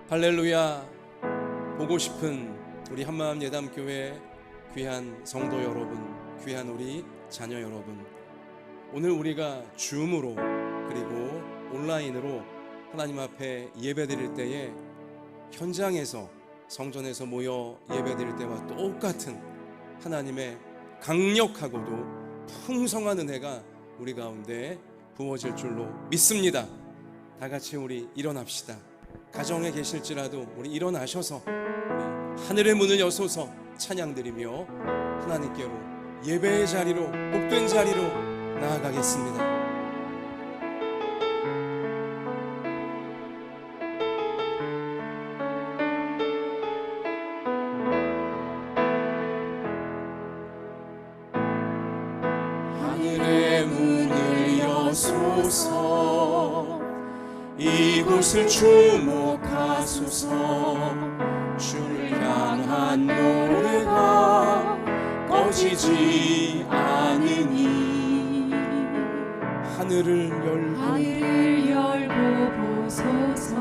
할렐루야. 보고 싶은 우리 한마음 예담교회 귀한 성도 여러분, 귀한 우리 자녀 여러분, 오늘 우리가 줌으로 그리고 온라인으로 하나님 앞에 예배드릴 때에 현장에서 성전에서 모여 예배드릴 때와 똑같은 하나님의 강력하고도 풍성한 은혜가 우리 가운데 부어질 줄로 믿습니다. 다 같이 우리 일어납시다. 가정에 계실지라도 우리 일어나셔서 우리 하늘의 문을 여소서 찬양드리며 하나님께로 예배의 자리로, 복된 자리로 나아가겠습니다. 하늘의 문을 여소서, 이곳을 주목하소서. 주를 향한 노래가 꺼지지 않으니 하늘을 열고 보소서.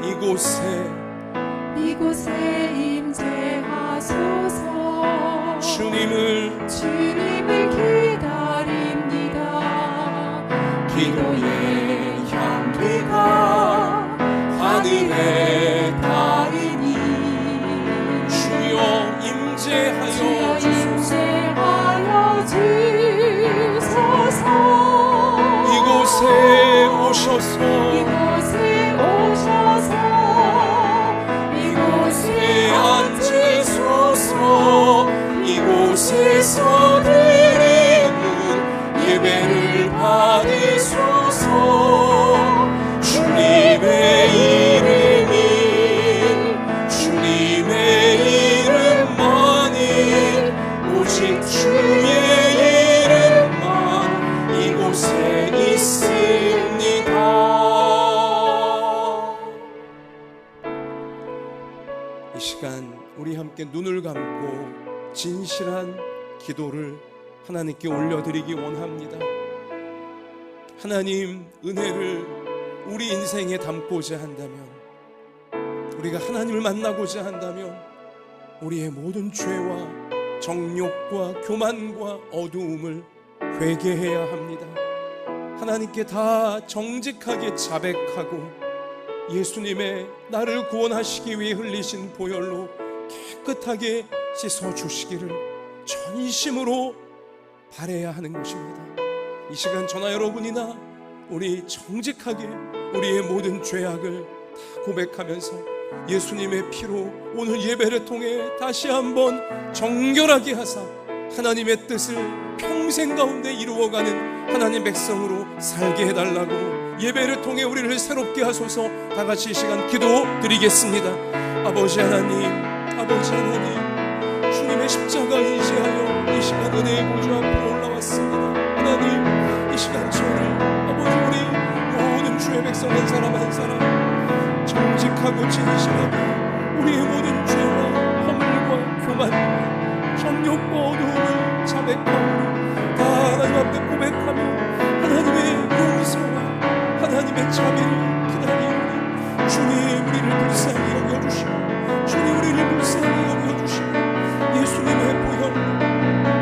이곳에 임재하소서. 주님을 기다립니다. 기도의 향기가 하늘에 닿으니 주여 임재하여 주소서. 주소서. 이곳에 오셔서 이곳에 앉으소서. 이곳에서 드리는 예배를 받으소서. 주님의 이름만이, 오직 주의 이름만 이곳에 있습니다. 이 시간 우리 함께 눈을 감고 진실한 기도를 하나님께 올려드리기 원합니다. 하나님, 은혜를 우리 인생에 담고자 한다면, 우리가 하나님을 만나고자 한다면 우리의 모든 죄와 정욕과 교만과 어두움을 회개해야 합니다. 하나님께 다 정직하게 자백하고 예수님의 나를 구원하시기 위해 흘리신 보혈로 깨끗하게 씻어주시기를 전심으로 바라야 하는 것입니다. 이 시간 저나 여러분이나 우리 정직하게 우리의 모든 죄악을 다 고백하면서 예수님의 피로 오늘 예배를 통해 다시 한번 정결하게 하사 하나님의 뜻을 평생 가운데 이루어가는 하나님 백성으로 살게 해달라고 예배를 통해 우리를 새롭게 하소서. 다 같이 이 시간 기도드리겠습니다. 아버지 하나님, 주님의 십자가 의지하여 이 시간 은혜의 보좌 앞으로 올라왔습니다. 하나님, 이 시간 저를 아버지 우리 모든 주의 백성 한 사람 한 사람 정직하고 진실하게 우리의 모든 죄와 허물과 교만과 정욕과 어두움을 자백하고 다 하나님 앞에 고백하며 하나님의 용서와 하나님의 자비를 기다리오니 주님 우리를 불쌍히 여겨주시고, 주님 우리를 불쌍히 여겨주시고 예수님의 보혈로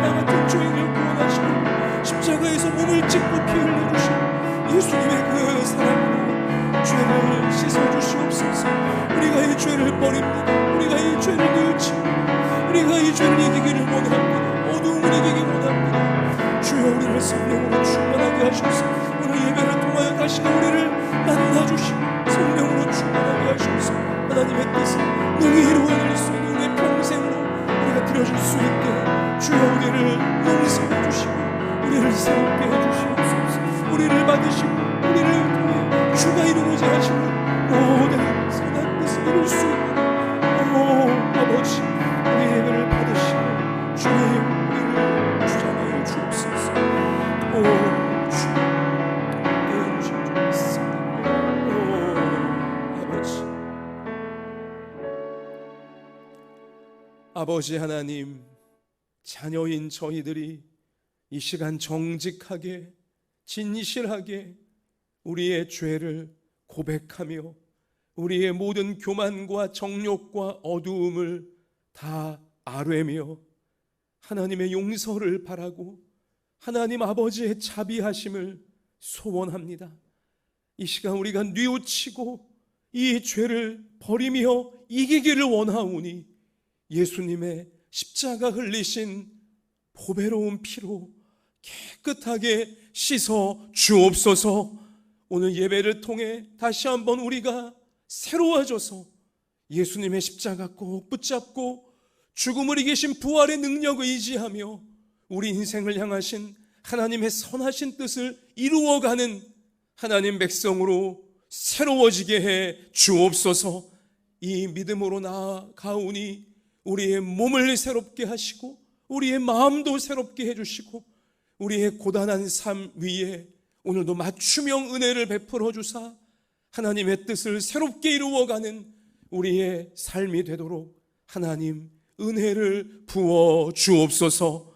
나 같은 죄인을 구원하시고 십자가에서 몸을 찢고 피 흘려주시고 예수님의 그 사랑으로 죄를 씻어주시옵소서. 우리가 이 죄를 버립니다. 우리가 이 죄를 뉘우치고 우리가 이 죄를 이기기를 원합니다. 어두움을 이기기 원합니다. 주여 우리를 성령으로 충만하게 하셔서 오늘 예배를 통하여 다시금 우리를 만나주시고 성령으로 충만하게 하셔서 하나님의 뜻을 능히 이루어낼 수 있는 우리의 평생으로 우리가 드려줄 수 있게 주여 우리를 용서해 주시고 우리를 새롭게 해주시옵소서. 우리를 받으시고 우리를 통해 주가 이루고자 하시는 모든 선한 뜻을 이룰 수 있는 아버지, 우리 예배를 받으시고 주님 우리를 주장하여 주옵소서. 주 은주 좋습니다. 아버지 하나님, 자녀인 저희들이 이 시간 정직하게 진실하게 우리의 죄를 고백하며 우리의 모든 교만과 정욕과 어두움을 다 아뢰며 하나님의 용서를 바라고 하나님 아버지의 자비하심을 소원합니다. 이 시간 우리가 뉘우치고 이 죄를 버리며 이기기를 원하오니 예수님의 십자가 흘리신 보배로운 피로 깨끗하게 씻어 주옵소서. 오늘 예배를 통해 다시 한번 우리가 새로워져서 예수님의 십자가 꼭 붙잡고 죽음을 이기신 부활의 능력을 의지하며 우리 인생을 향하신 하나님의 선하신 뜻을 이루어가는 하나님 백성으로 새로워지게 해 주옵소서. 이 믿음으로 나아가오니 우리의 몸을 새롭게 하시고 우리의 마음도 새롭게 해주시고 우리의 고단한 삶 위에 오늘도 맞춤형 은혜를 베풀어 주사 하나님의 뜻을 새롭게 이루어가는 우리의 삶이 되도록 하나님 은혜를 부어 주옵소서.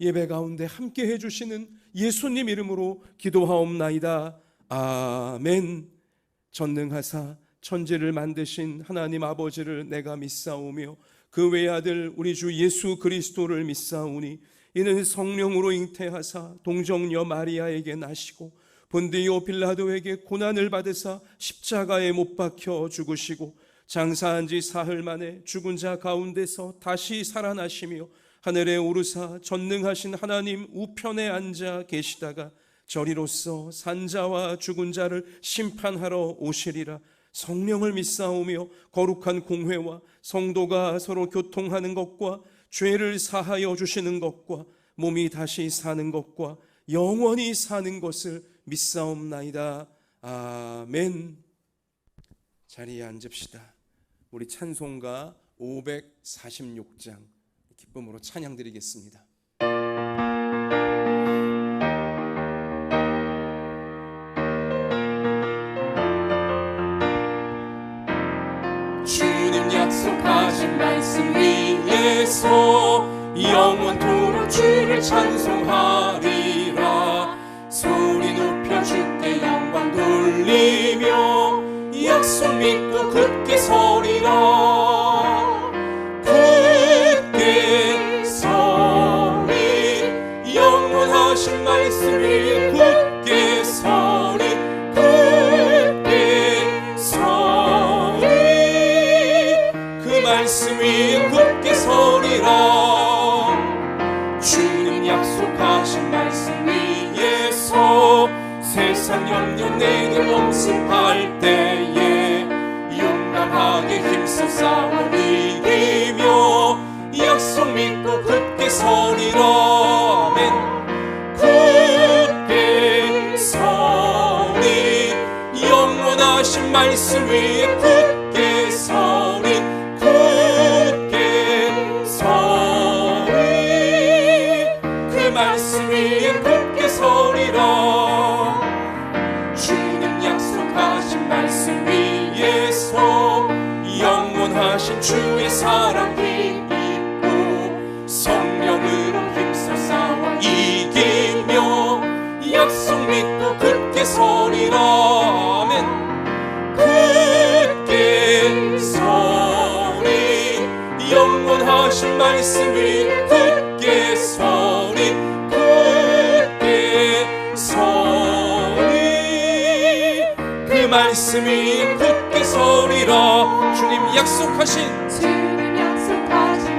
예배 가운데 함께 해주시는 예수님 이름으로 기도하옵나이다. 아멘. 전능하사 천지를 만드신 하나님 아버지를 내가 믿사오며 그 외아들 우리 주 예수 그리스도를 믿사오니 이는 성령으로 잉태하사 동정녀 마리아에게 나시고 본디오 빌라도에게 고난을 받으사 십자가에 못 박혀 죽으시고 장사한 지 사흘 만에 죽은 자 가운데서 다시 살아나시며 하늘에 오르사 전능하신 하나님 우편에 앉아 계시다가 저리로서 산자와 죽은 자를 심판하러 오시리라. 성령을 믿사오며 거룩한 공회와 성도가 서로 교통하는 것과 죄를 사하여 주시는 것과 몸이 다시 사는 것과 영원히 사는 것을 믿사옵나이다. 아멘. 자리에 앉읍시다. 우리 찬송가 546장 기쁨으로 찬양 드리겠습니다. 주님 약속하신 말씀 위에서 영원토록 주를 찬송하리라. 소리 높여 주께 영광 돌리며 약속 믿고 굳게 서리라. 굳게 서리 영원하신 말씀 위에 굳게 서리. 굳게 서리 그 말씀 위에 굳게 서리라. 주님 약속하신 말씀 위에서 세상 염려 내게 엄습할 때에 용감하게 힘써 싸워 이기며 약속 믿고 굳게 서리라. 아멘. 굳게 서리 영원하신 말씀 위에 굳게 서리. 굳게 서리 그 말씀 위에 굳게 서리라. 주님 약속하신 말씀 위에서 영원하신 주의 사랑 힘입고 성령으로 힘써 싸워 이기며 약속 믿고 굳게 서리라. 아멘. 굳게 서리 영원하신 말씀 위에 굳게 서리. 굳게 서리 그 말씀이 굳게 서리라. 주님 약속하신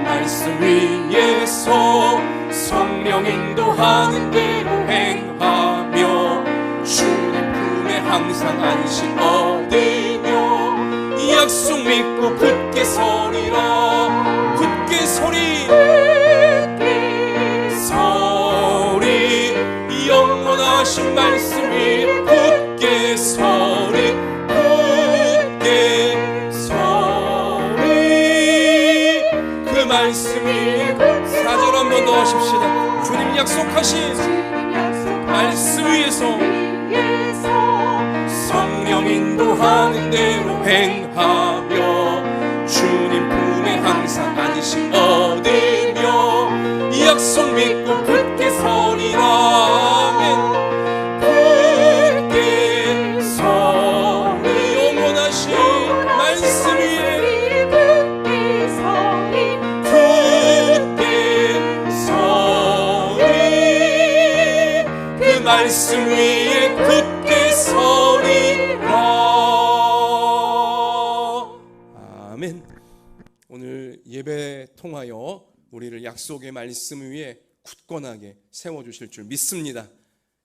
말씀 위에서 성령 인도하는 대로 행하며 주님 품에 항상 안식 얻으며 약속 믿고 굳게 서리라. 굳게 서리. 서리 영원하신 말씀이 굳게 서리. 굳게 서리 그 말씀이 4절 한 번 더 하십시다. 주님 약속하신 말씀 위에서 성령 인도하는 대로 행하며 주님 품에 항상 안식 얻으며 약속 믿고 굳게 서리라. 아멘. 굳게 서리 오늘 예배 통하여 우리를 약속의 말씀 위에 굳건하게 세워주실 줄 믿습니다.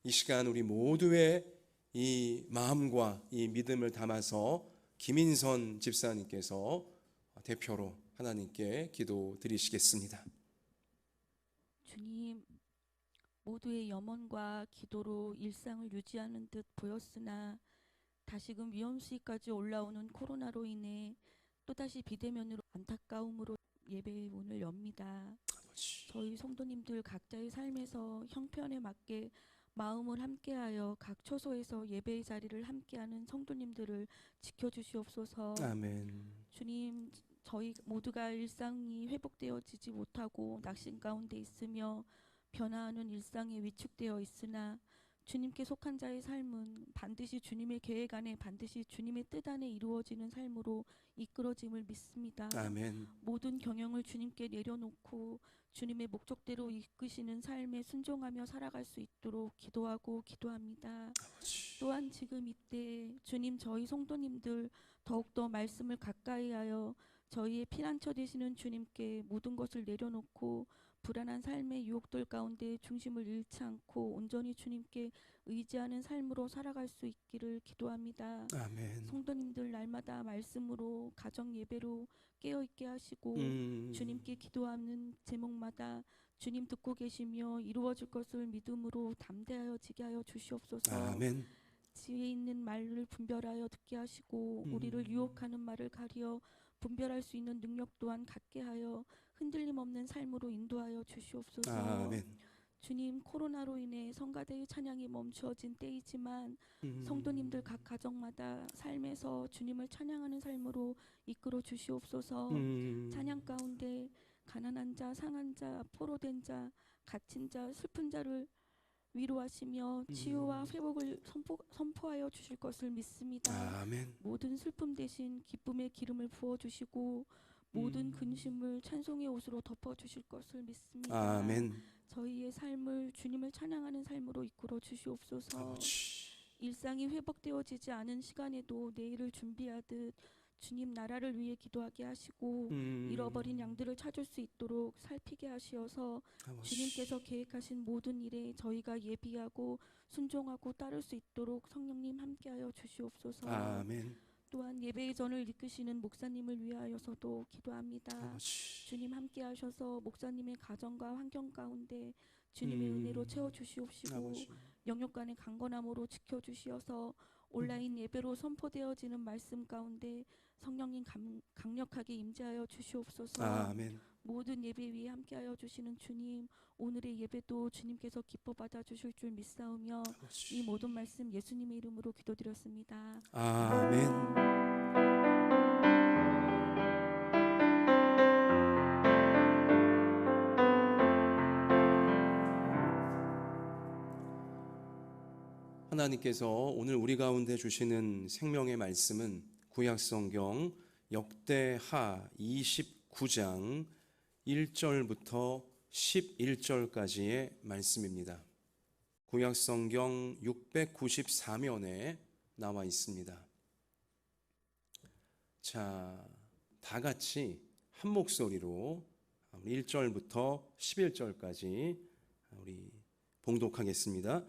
이 시간 우리 모두의 이 마음과 이 믿음을 담아서 김인선 집사님께서 대표로 하나님께 기도 드리시겠습니다. 주님, 모두의 염원과 기도로 일상을 유지하는 듯 보였으나 다시금 위험수위까지 올라오는 코로나로 인해 또다시 비대면으로 안타까움으로 예배의 문을 엽니다. 저희 성도님들 각자의 삶에서 형편에 맞게 마음을 함께하여 각 처소에서 예배의 자리를 함께하는 성도님들을 지켜주시옵소서. 아멘. 주님, 저희 모두가 일상이 회복되어지지 못하고 낙심 가운데 있으며 변화하는 일상에 위축되어 있으나 주님께 속한 자의 삶은 반드시 주님의 계획 안에 반드시 주님의 뜻 안에 이루어지는 삶으로 이끌어짐을 믿습니다. 아멘. 모든 경영을 주님께 내려놓고 주님의 목적대로 이끄시는 삶에 순종하며 살아갈 수 있도록 기도합니다. 또한 지금 이때 주님, 저희 성도님들 더욱더 말씀을 가까이하여 저희의 피난처 되시는 주님께 모든 것을 내려놓고 불안한 삶의 유혹들 가운데 중심을 잃지 않고 온전히 주님께 의지하는 삶으로 살아갈 수 있기를 기도합니다. 아멘. 성도님들 날마다 말씀으로 가정 예배로 깨어있게 하시고 주님께 기도하는 제목마다 주님 듣고 계시며 이루어질 것을 믿음으로 담대하여 지게 하여 주시옵소서. 아멘. 지혜 있는 말을 분별하여 듣게 하시고 우리를 유혹하는 말을 가리어 분별할 수 있는 능력 또한 갖게 하여 흔들림 없는 삶으로 인도하여 주시옵소서. 아멘. 주님, 코로나로 인해 성가대의 찬양이 멈추어진 때이지만 성도님들 각 가정마다 삶에서 주님을 찬양하는 삶으로 이끌어 주시옵소서. 찬양 가운데 가난한 자, 상한 자, 포로된 자, 갇힌 자, 슬픈 자를 위로하시며 치유와 회복을 선포하여 주실 것을 믿습니다. 아멘. 모든 슬픔 대신 기쁨의 기름을 부어주시고 모든 근심을 찬송의 옷으로 덮어주실 것을 믿습니다. 아멘. 저희의 삶을 주님을 찬양하는 삶으로 이끌어 주시옵소서. 아버지. 일상이 회복되어지지 않은 시간에도 내일을 준비하듯 주님 나라를 위해 기도하게 하시고 잃어버린 양들을 찾을 수 있도록 살피게 하시어서 아버지. 주님께서 계획하신 모든 일에 저희가 예비하고 순종하고 따를 수 있도록 성령님 함께하여 주시옵소서. 아멘. 또한 예배의 전을 이끄시는 목사님을 위하여서도 기도합니다. 아버지. 주님 함께하셔서 목사님의 가정과 환경 가운데 주님의 은혜로 채워주시옵시고 아버지. 영육간의 강건함으로 지켜주시어서 온라인 예배로 선포되어지는 말씀 가운데 성령님 강력하게 임재하여 주시옵소서. 아멘. 모든 예배 위에 함께하여 주시는 주님, 오늘의 예배도 주님께서 기뻐 받아주실 줄 믿사오며 아버지. 이 모든 말씀 예수님의 이름으로 기도드렸습니다. 아멘. 하나님께서 오늘 우리 가운데 주시는 생명의 말씀은 구약성경 역대하 29장 1절부터 11절까지의 말씀입니다. 구약성경 694면에 나와 있습니다. 자, 다 같이 한 목소리로 1절부터 11절까지 우리 봉독하겠습니다.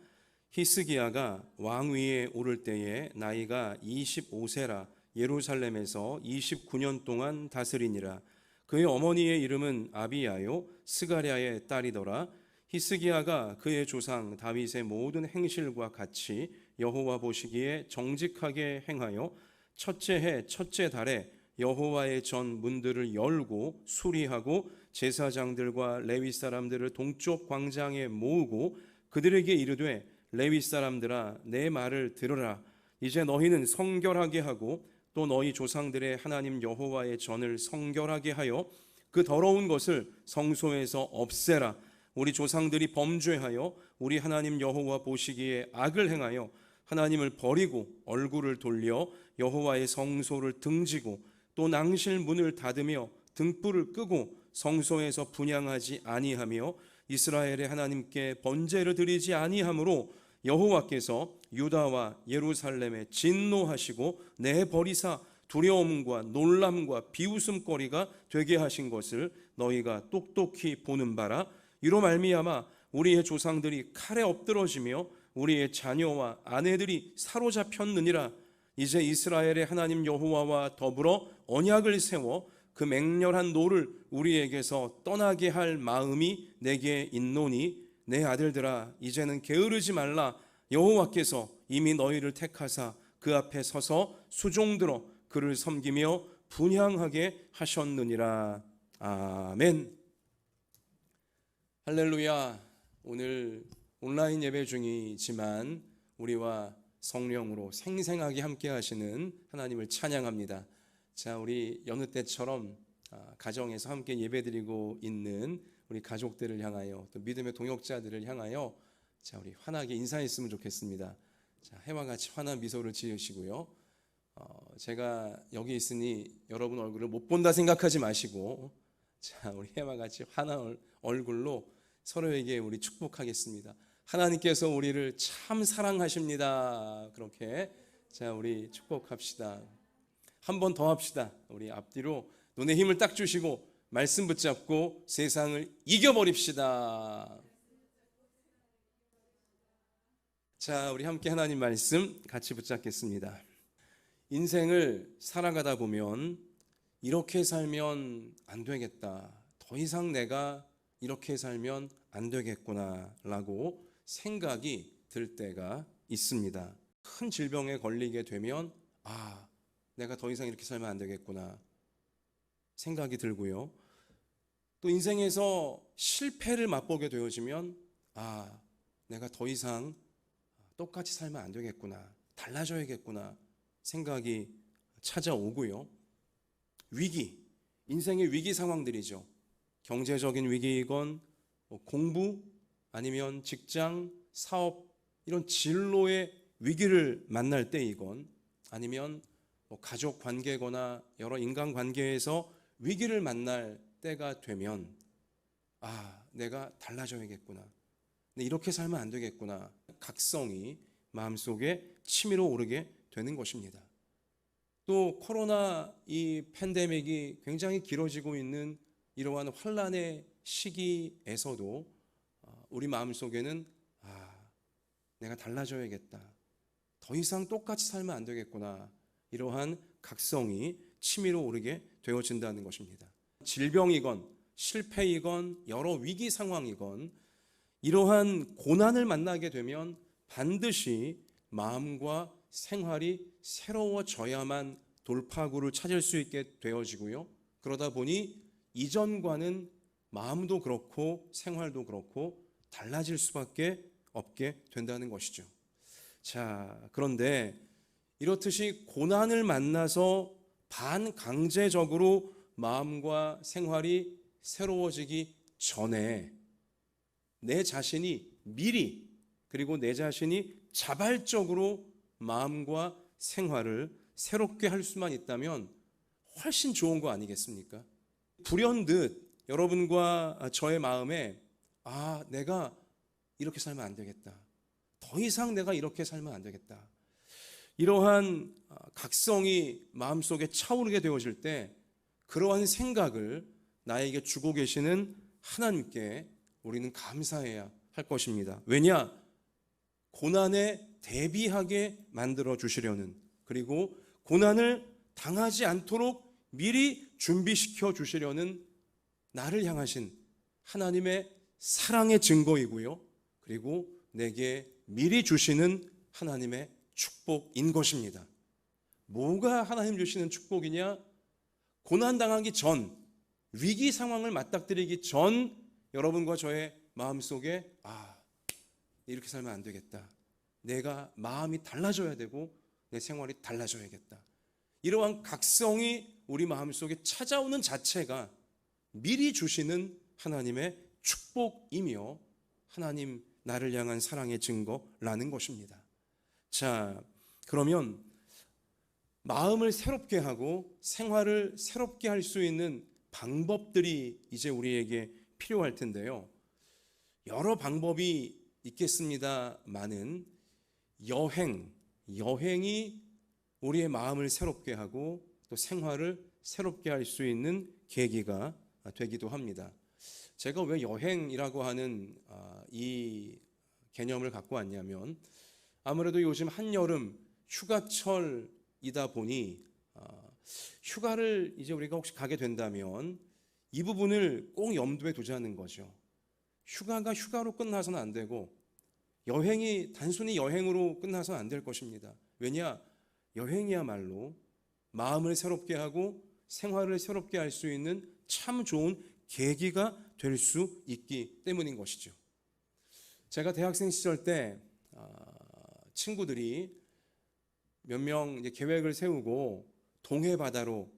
히스기야가 왕위에 오를 때에 나이가 25세라 예루살렘에서 29년 동안 다스리니라. 그의 어머니의 이름은 아비야요 스가랴의 딸이더라. 히스기야가 그의 조상 다윗의 모든 행실과 같이 여호와 보시기에 정직하게 행하여 첫째 해 첫째 달에 여호와의 전 문들을 열고 수리하고 제사장들과 레위 사람들을 동쪽 광장에 모으고 그들에게 이르되 레위 사람들아 내 말을 들으라. 이제 너희는 성결하게 하고 또 너희 조상들의 하나님 여호와의 전을 성결하게 하여 그 더러운 것을 성소에서 없애라. 우리 조상들이 범죄하여 우리 하나님 여호와 보시기에 악을 행하여 하나님을 버리고 얼굴을 돌려 여호와의 성소를 등지고 또 낭실 문을 닫으며 등불을 끄고 성소에서 분향하지 아니하며 이스라엘의 하나님께 번제를 드리지 아니하므로 여호와께서 유다와 예루살렘에 진노하시고 내버리사 두려움과 놀람과 비웃음거리가 되게 하신 것을 너희가 똑똑히 보는 바라. 이로 말미암아 우리의 조상들이 칼에 엎드러지며 우리의 자녀와 아내들이 사로잡혔느니라. 이제 이스라엘의 하나님 여호와와 더불어 언약을 세워 그 맹렬한 노를 우리에게서 떠나게 할 마음이 내게 있노니 내 아들들아 이제는 게으르지 말라. 여호와께서 이미 너희를 택하사 그 앞에 서서 수종들어 그를 섬기며 분향하게 하셨느니라. 아멘. 할렐루야. 오늘 온라인 예배 중이지만 우리와 성령으로 생생하게 함께 하시는 하나님을 찬양합니다. 자, 우리 여느 때처럼 가정에서 함께 예배드리고 있는 우리 가족들을 향하여 또 믿음의 동역자들을 향하여 자, 우리 환하게 인사했으면 좋겠습니다. 자, 해와 같이 환한 미소를 지으시고요. 제가 여기 있으니 여러분 얼굴을 못 본다 생각하지 마시고 자, 우리 해와 같이 환한 얼굴로 서로에게 우리 축복하겠습니다. 하나님께서 우리를 참 사랑하십니다. 그렇게 자, 우리 축복합시다. 한 번 더 합시다. 우리 앞뒤로 눈에 힘을 딱 주시고 말씀 붙잡고 세상을 이겨버립시다. 자, 우리 함께 하나님 말씀 같이 붙잡겠습니다. 인생을 살아가다 보면 이렇게 살면 안 되겠다. 더 이상 내가 이렇게 살면 안 되겠구나 라고 생각이 들 때가 있습니다. 큰 질병에 걸리게 되면 내가 더 이상 이렇게 살면 안 되겠구나 생각이 들고요. 또 인생에서 실패를 맛보게 되어지면 내가 더 이상 똑같이 살면 안 되겠구나, 달라져야겠구나 생각이 찾아오고요. 위기, 인생의 위기 상황들이죠. 경제적인 위기이건 공부 아니면 직장, 사업 이런 진로의 위기를 만날 때이건 아니면 가족 관계거나 여러 인간 관계에서 위기를 만날 때가 되면 내가 달라져야겠구나, 이렇게 살면 안 되겠구나 각성이 마음속에 치밀어 오르게 되는 것입니다. 또 코로나 이 팬데믹이 굉장히 길어지고 있는 이러한 환란의 시기에서도 우리 마음속에는 내가 달라져야겠다, 더 이상 똑같이 살면 안 되겠구나 이러한 각성이 치밀어 오르게 되어진다는 것입니다. 질병이건 실패이건 여러 위기 상황이건 이러한 고난을 만나게 되면 반드시 마음과 생활이 새로워져야만 돌파구를 찾을 수 있게 되어지고요. 그러다 보니 이전과는 마음도 그렇고 생활도 그렇고 달라질 수밖에 없게 된다는 것이죠. 자, 그런데 이렇듯이 고난을 만나서 반강제적으로 마음과 생활이 새로워지기 전에 내 자신이 미리 그리고 내 자신이 자발적으로 마음과 생활을 새롭게 할 수만 있다면 훨씬 좋은 거 아니겠습니까? 불현듯 여러분과 저의 마음에 내가 이렇게 살면 안 되겠다, 더 이상 내가 이렇게 살면 안 되겠다, 이러한 각성이 마음속에 차오르게 되어질 때 그러한 생각을 나에게 주고 계시는 하나님께 우리는 감사해야 할 것입니다. 왜냐? 고난에 대비하게 만들어 주시려는, 그리고 고난을 당하지 않도록 미리 준비시켜 주시려는 나를 향하신 하나님의 사랑의 증거이고요. 그리고 내게 미리 주시는 하나님의 축복인 것입니다. 뭐가 하나님 주시는 축복이냐? 고난당하기 전, 위기 상황을 맞닥뜨리기 전 여러분과 저의 마음속에 이렇게 살면 안 되겠다, 내가 마음이 달라져야 되고 내 생활이 달라져야겠다, 이러한 각성이 우리 마음속에 찾아오는 자체가 미리 주시는 하나님의 축복이며 하나님 나를 향한 사랑의 증거라는 것입니다. 자, 그러면 마음을 새롭게 하고 생활을 새롭게 할 수 있는 방법들이 이제 우리에게 필요할 텐데요. 여러 방법이 있겠습니다만은 여행이 우리의 마음을 새롭게 하고 또 또 생활을 새롭게 할 수 있는 계기가 되기도 합니다. 제가 왜 여행이라고 하는 이 개념을 갖고 왔냐면, 아무래도 요즘 한여름 휴가철이다 보니 휴가를 이제 우리가 혹시 가게 된다면 이 부분을 꼭 염두에 두자는 거죠. 휴가가 휴가로 끝나서는 안 되고 여행이 단순히 여행으로 끝나서는 안 될 것입니다. 왜냐? 여행이야말로 마음을 새롭게 하고 생활을 새롭게 할 수 있는 참 좋은 계기가 될 수 있기 때문인 것이죠. 제가 대학생 시절 때 친구들이 몇 명 계획을 세우고 동해 바다로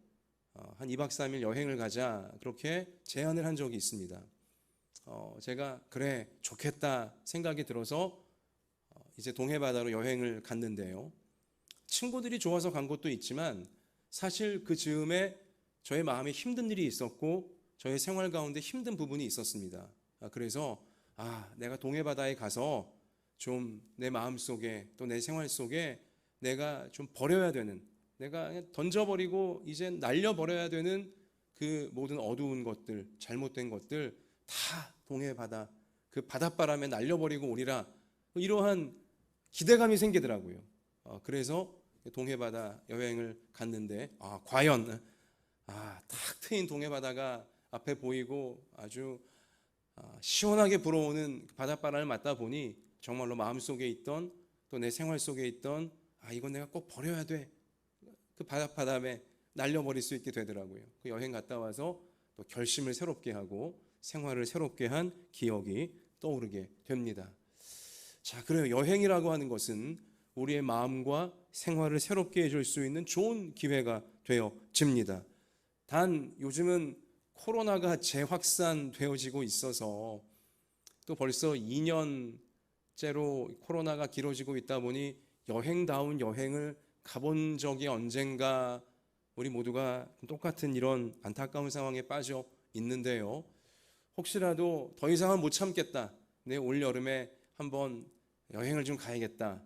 한 2박 3일 여행을 가자 그렇게 제안을 한 적이 있습니다. 제가 그래 좋겠다 생각이 들어서 이제 동해 바다로 여행을 갔는데요. 친구들이 좋아서 간 것도 있지만 사실 그 즈음에 저의 마음에 힘든 일이 있었고 저의 생활 가운데 힘든 부분이 있었습니다. 그래서 내가 동해 바다에 가서 좀 내 마음 속에 또 내 생활 속에 내가 좀 버려야 되는, 내가 그냥 던져버리고 이제 날려버려야 되는 그 모든 어두운 것들, 잘못된 것들 다 동해 바다, 그 바닷바람에 날려버리고 오리라, 이러한 기대감이 생기더라고요. 그래서 동해 바다 여행을 갔는데 과연 탁 트인 동해 바다가 앞에 보이고 아주 시원하게 불어오는 바닷바람을 맞다 보니 정말로 마음속에 있던 또 내 생활 속에 있던 이건 내가 꼭 버려야 돼, 그 바닷바람에 날려버릴 수 있게 되더라고요. 그 여행 갔다 와서 또 결심을 새롭게 하고 생활을 새롭게 한 기억이 떠오르게 됩니다. 자, 그래요. 여행이라고 하는 것은 우리의 마음과 생활을 새롭게 해줄 수 있는 좋은 기회가 되어집니다. 단 요즘은 코로나가 재확산되어지고 있어서 또 벌써 2년째로 코로나가 길어지고 있다 보니 여행다운 여행을 가본 적이 언젠가, 우리 모두가 똑같은 이런 안타까운 상황에 빠져 있는데요. 혹시라도 더 이상은 못 참겠다, 내 올 여름에 한번 여행을 좀 가야겠다,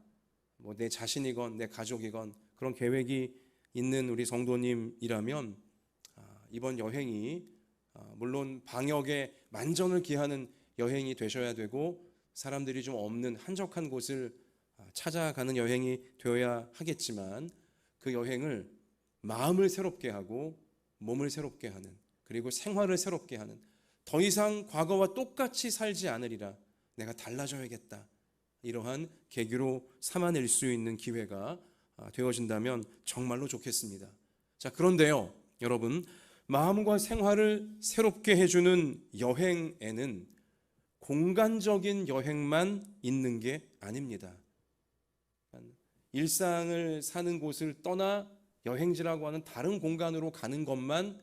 내 자신이건 내 가족이건 그런 계획이 있는 우리 성도님이라면 이번 여행이 물론 방역에 만전을 기하는 여행이 되셔야 되고 사람들이 좀 없는 한적한 곳을 찾아가는 여행이 되어야 하겠지만, 그 여행을 마음을 새롭게 하고 몸을 새롭게 하는, 그리고 생활을 새롭게 하는, 더 이상 과거와 똑같이 살지 않으리라, 내가 달라져야겠다, 이러한 계기로 삼아낼 수 있는 기회가 되어진다면 정말로 좋겠습니다. 자, 그런데요 여러분, 마음과 생활을 새롭게 해주는 여행에는 공간적인 여행만 있는 게 아닙니다. 일상을 사는 곳을 떠나 여행지라고 하는 다른 공간으로 가는 것만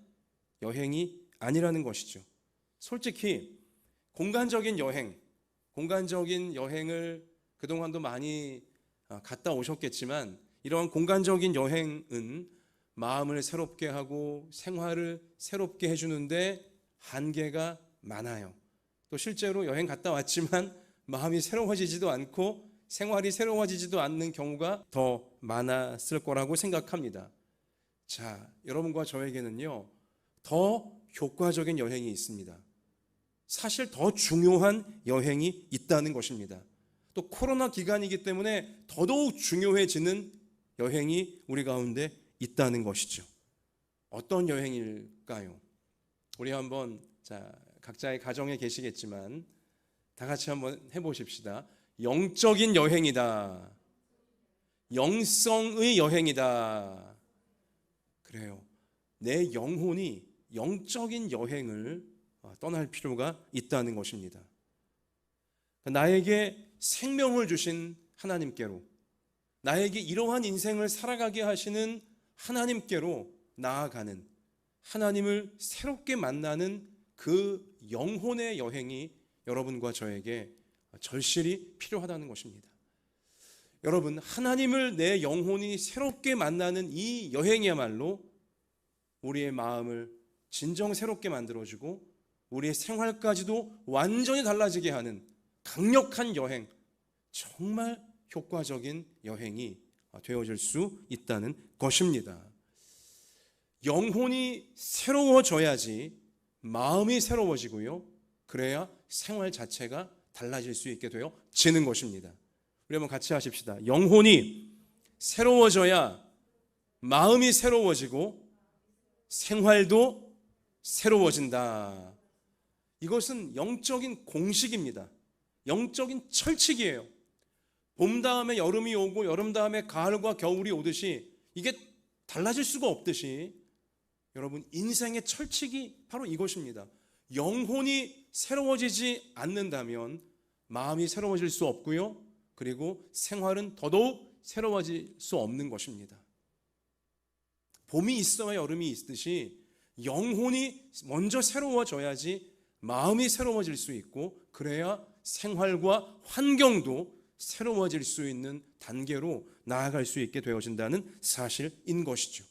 여행이 아니라는 것이죠. 솔직히 공간적인 여행을 그동안도 많이 갔다 오셨겠지만, 이러한 공간적인 여행은 마음을 새롭게 하고 생활을 새롭게 해주는데 한계가 많아요. 또 실제로 여행 갔다 왔지만 마음이 새로워지지도 않고 생활이 새로워지지도 않는 경우가 더 많았을 거라고 생각합니다. 자, 여러분과 저에게는요 더 효과적인 여행이 있습니다. 사실 더 중요한 여행이 있다는 것입니다. 또 코로나 기간이기 때문에 더더욱 중요해지는 여행이 우리 가운데 있다는 것이죠. 어떤 여행일까요? 우리 한번 각자의 가정에 계시겠지만 다 같이 한번 해보십시다. 영적인 여행이다. 영성의 여행이다. 그래요. 내 영혼이 영적인 여행을 떠날 필요가 있다는 것입니다. 나에게 생명을 주신 하나님께로, 나에게 이러한 인생을 살아가게 하시는 하나님께로 나아가는, 하나님을 새롭게 만나는 그 영혼의 여행이 여러분과 저에게 절실히 필요하다는 것입니다. 여러분, 하나님을 내 영혼이 새롭게 만나는 이 여행이야말로 우리의 마음을 진정 새롭게 만들어주고 우리의 생활까지도 완전히 달라지게 하는 강력한 여행, 정말 효과적인 여행이 되어질 수 있다는 것입니다. 영혼이 새로워져야지 마음이 새로워지고요. 그래야 생활 자체가 달라질 수 있게 되어지는 것입니다. 우리 한번 같이 하십시다. 영혼이 새로워져야 마음이 새로워지고 생활도 새로워진다. 이것은 영적인 공식입니다. 영적인 철칙이에요. 봄 다음에 여름이 오고 여름 다음에 가을과 겨울이 오듯이 이게 달라질 수가 없듯이 여러분, 인생의 철칙이 바로 이것입니다. 영혼이 새로워지지 않는다면 마음이 새로워질 수 없고요. 그리고 생활은 더더욱 새로워질 수 없는 것입니다. 봄이 있어야 여름이 있듯이 영혼이 먼저 새로워져야지 마음이 새로워질 수 있고, 그래야 생활과 환경도 새로워질 수 있는 단계로 나아갈 수 있게 되어진다는 사실인 것이죠.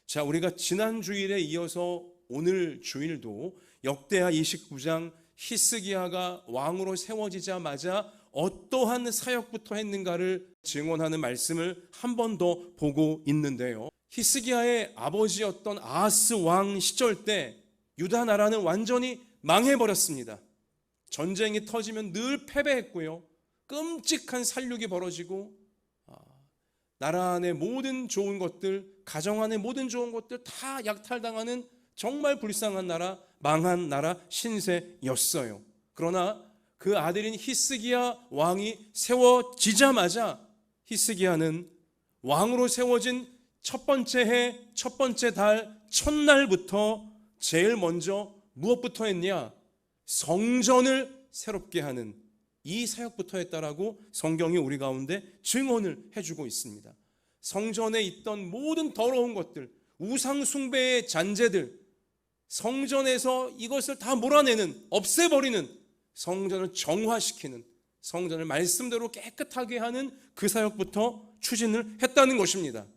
자, 우리가 지난 주일에 이어서 오늘 주일도 역대하 29장 히스기야가 왕으로 세워지자마자 어떠한 사역부터 했는가를 증언하는 말씀을 한 번 더 보고 있는데요. 히스기야의 아버지였던 아하스 왕 시절 때 유다 나라는 완전히 망해버렸습니다. 전쟁이 터지면 늘 패배했고요. 끔찍한 살육이 벌어지고 나라 안의 모든 좋은 것들, 가정 안의 모든 좋은 것들 다 약탈당하는 정말 불쌍한 나라, 망한 나라 신세였어요. 그러나 그 아들인 히스기야 왕이 세워지자마자 히스기야는 왕으로 세워진 첫 번째 해, 첫 번째 달, 첫날부터 제일 먼저 무엇부터 했냐? 성전을 새롭게 하는 이 사역부터 했다라고 성경이 우리 가운데 증언을 해주고 있습니다. 성전에 있던 모든 더러운 것들, 우상 숭배의 잔재들, 성전에서 이것을 다 몰아내는, 없애버리는, 성전을 정화시키는, 성전을 말씀대로 깨끗하게 하는 그 사역부터 추진을 했다는 것입니다.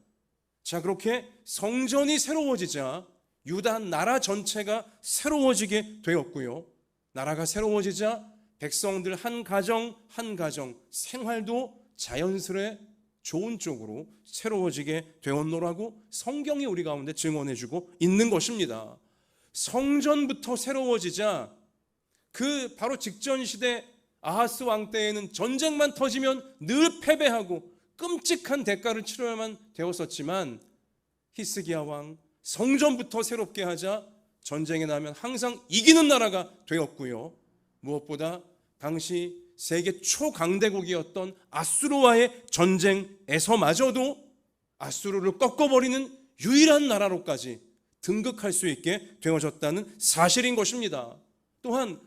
자, 그렇게 성전이 새로워지자 유다 나라 전체가 새로워지게 되었고요. 나라가 새로워지자 백성들 한 가정 한 가정 생활도 자연스레 좋은 쪽으로 새로워지게 되었노라고 성경이 우리 가운데 증언해주고 있는 것입니다. 성전부터 새로워지자 그 바로 직전 시대 아하스 왕 때에는 전쟁만 터지면 늘 패배하고 끔찍한 대가를 치러야만 되었었지만 히스기야 왕 성전부터 새롭게 하자 전쟁에 나면 항상 이기는 나라가 되었고요. 무엇보다 당시 세계 초강대국이었던 아수르와의 전쟁에서마저도 아수르를 꺾어버리는 유일한 나라로까지 등극할 수 있게 되어졌다는 사실인 것입니다. 또한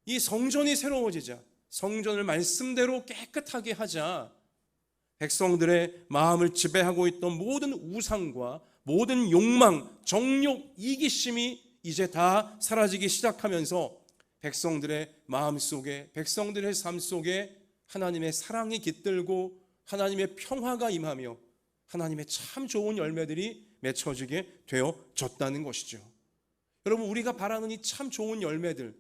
이 성전이 새로워지자, 성전을 말씀대로 깨끗하게 하자 백성들의 마음을 지배하고 있던 모든 우상과 모든 욕망, 정욕, 이기심이 이제 다 사라지기 시작하면서 백성들의 마음 속에, 백성들의 삶 속에 하나님의 사랑이 깃들고 하나님의 평화가 임하며 하나님의 참 좋은 열매들이 맺혀지게 되어졌다는 것이죠. 여러분, 우리가 바라는 이 참 좋은 열매들,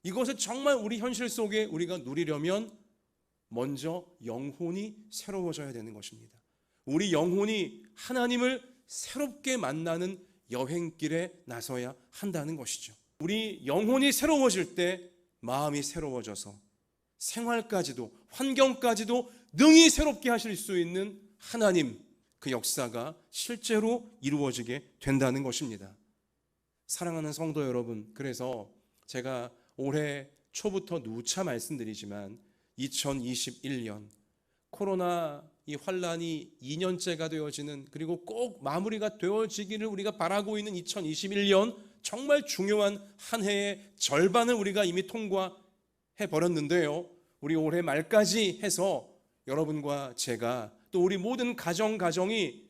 이것을 정말 우리 현실 속에 우리가 누리려면 먼저 영혼이 새로워져야 되는 것입니다. 우리 영혼이 하나님을 새롭게 만나는 여행길에 나서야 한다는 것이죠. 우리 영혼이 새로워질 때 마음이 새로워져서 생활까지도 환경까지도 능히 새롭게 하실 수 있는 하나님, 그 역사가 실제로 이루어지게 된다는 것입니다. 사랑하는 성도 여러분, 그래서 제가 올해 초부터 누차 말씀드리지만 2021년 코로나 이 환란이 2년째가 되어지는, 그리고 꼭 마무리가 되어지기를 우리가 바라고 있는 2021년, 정말 중요한 한 해의 절반을 우리가 이미 통과해 버렸는데요. 우리 올해 말까지 해서 여러분과 제가 또 우리 모든 가정이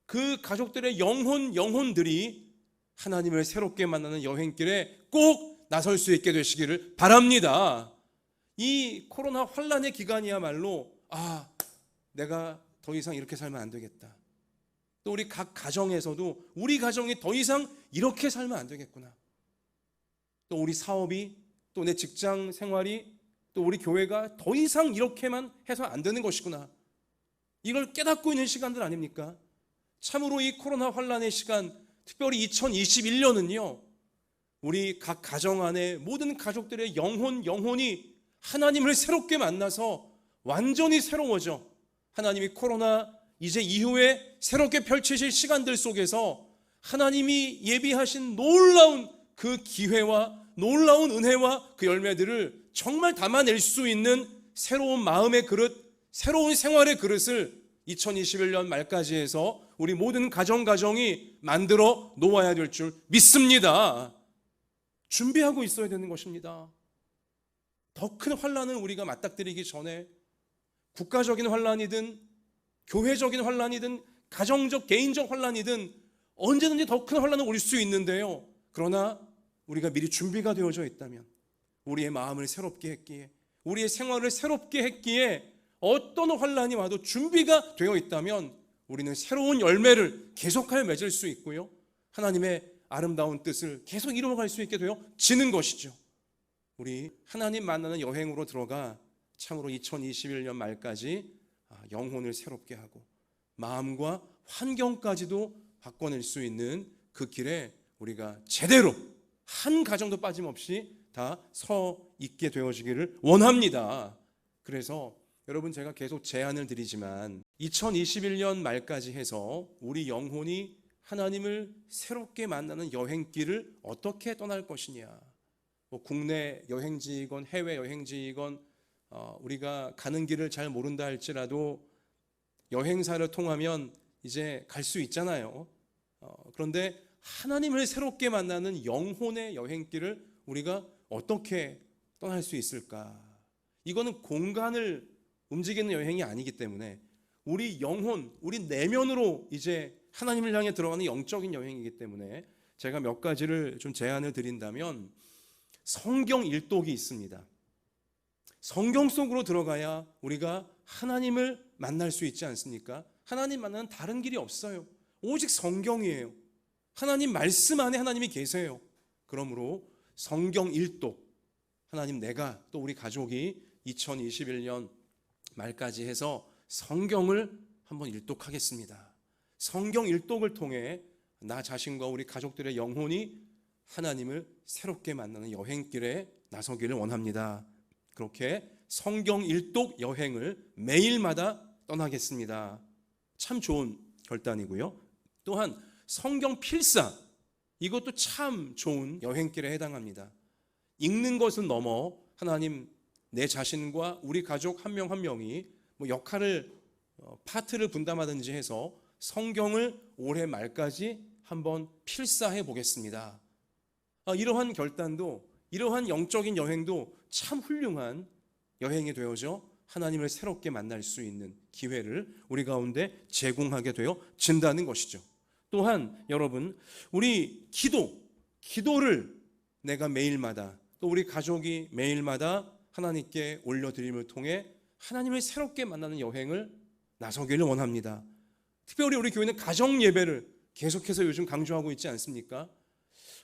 그 가족들의 영혼들이 하나님을 새롭게 만나는 여행길에 꼭 나설 수 있게 되시기를 바랍니다. 이 코로나 환란의 기간이야말로 내가 더 이상 이렇게 살면 안 되겠다. 또 우리 각 가정에서도 우리 가정이 더 이상 이렇게 살면 안 되겠구나. 또 우리 사업이, 또 내 직장 생활이, 또 우리 교회가 더 이상 이렇게만 해서 안 되는 것이구나. 이걸 깨닫고 있는 시간들 아닙니까? 참으로 이 코로나 환란의 시간, 특별히 2021년은요, 우리 각 가정 안에 모든 가족들의 영혼이 하나님을 새롭게 만나서 완전히 새로워져 하나님이 코로나 이제 이후에 새롭게 펼치실 시간들 속에서 하나님이 예비하신 놀라운 그 기회와 놀라운 은혜와 그 열매들을 정말 담아낼 수 있는 새로운 마음의 그릇, 새로운 생활의 그릇을 2021년 말까지 해서 우리 모든 가정이 만들어 놓아야 될 줄 믿습니다. 준비하고 있어야 되는 것입니다. 더 큰 환난을 우리가 맞닥뜨리기 전에 국가적인 환난이든 교회적인 환난이든 가정적 개인적 환난이든 언제든지 더 큰 환난은 올 수 있는데요, 그러나 우리가 미리 준비가 되어져 있다면, 우리의 마음을 새롭게 했기에, 우리의 생활을 새롭게 했기에 어떤 환난이 와도 준비가 되어 있다면 우리는 새로운 열매를 계속하여 맺을 수 있고요, 하나님의 아름다운 뜻을 계속 이루어갈 수 있게 되어지는 것이죠. 우리 하나님 만나는 여행으로 들어가 참으로 2021년 말까지 영혼을 새롭게 하고 마음과 환경까지도 바꿔낼 수 있는 그 길에 우리가 제대로 한 가정도 빠짐없이 다 서 있게 되어지기를 원합니다. 그래서 여러분, 제가 계속 제안을 드리지만 2021년 말까지 해서 우리 영혼이 하나님을 새롭게 만나는 여행길을 어떻게 떠날 것이냐, 국내 여행지이건 해외 여행지이건 우리가 가는 길을 잘 모른다 할지라도 여행사를 통하면 이제 갈 수 있잖아요. 그런데 하나님을 새롭게 만나는 영혼의 여행길을 우리가 어떻게 떠날 수 있을까? 이거는 공간을 움직이는 여행이 아니기 때문에 우리 영혼, 우리 내면으로 이제 하나님을 향해 들어가는 영적인 여행이기 때문에 제가 몇 가지를 좀 제안을 드린다면, 성경 일독이 있습니다. 성경 속으로 들어가야 우리가 하나님을 만날 수 있지 않습니까? 하나님 만나는 다른 길이 없어요. 오직 성경이에요. 하나님 말씀 안에 하나님이 계세요. 그러므로 성경 일독, 하나님, 내가 또 우리 가족이 2021년 말까지 해서 성경을 한번 일독하겠습니다. 성경 일독을 통해 나 자신과 우리 가족들의 영혼이 하나님을 새롭게 만나는 여행길에 나서기를 원합니다. 그렇게 성경 일독 여행을 매일마다 떠나겠습니다. 참 좋은 결단이고요. 또한 성경 필사, 이것도 참 좋은 여행길에 해당합니다. 읽는 것은 넘어 하나님, 내 자신과 우리 가족 한 명 한 명이 역할을 파트를 분담하든지 해서 성경을 올해 말까지 한번 필사해 보겠습니다. 이러한 결단도, 이러한 영적인 여행도 참 훌륭한 여행이 되어져 하나님을 새롭게 만날 수 있는 기회를 우리 가운데 제공하게 되어진다는 것이죠. 또한 여러분, 우리 기도를 내가 매일마다, 또 우리 가족이 매일마다 하나님께 올려드림을 통해 하나님을 새롭게 만나는 여행을 나서기를 원합니다. 특별히 우리 교회는 가정 예배를 계속해서 요즘 강조하고 있지 않습니까?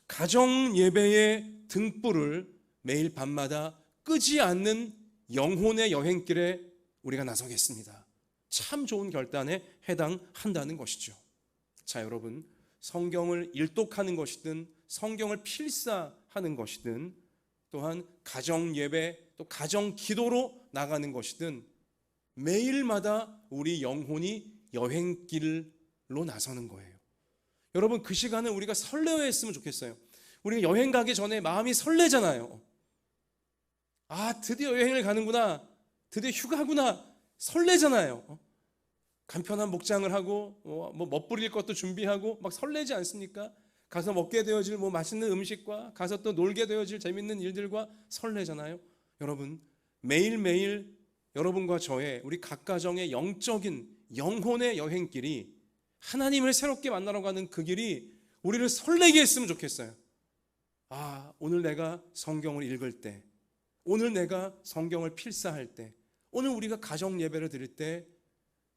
가정 예배의 등불을 매일 밤마다 끄지 않는 영혼의 여행길에 우리가 나서겠습니다. 참 좋은 결단에 해당한다는 것이죠. 자, 여러분, 성경을 일독하는 것이든 성경을 필사하는 것이든 또한 가정 예배, 또 가정 기도로 나가는 것이든 매일마다 우리 영혼이 여행길로 나서는 거예요. 여러분, 그 시간을 우리가 설레어 했으면 좋겠어요. 우리가 여행 가기 전에 마음이 설레잖아요. 드디어 여행을 가는구나, 드디어 휴가구나, 설레잖아요. 간편한 목장을 하고 멋부릴 것도 준비하고 막 설레지 않습니까? 가서 먹게 되어질 맛있는 음식과 가서 또 놀게 되어질 재밌는 일들과 설레잖아요. 여러분, 매일매일 여러분과 저의, 우리 각 가정의 영적인 영혼의 여행길이, 하나님을 새롭게 만나러 가는 그 길이 우리를 설레게 했으면 좋겠어요. 오늘 내가 성경을 읽을 때, 오늘 내가 성경을 필사할 때, 오늘 우리가 가정 예배를 드릴 때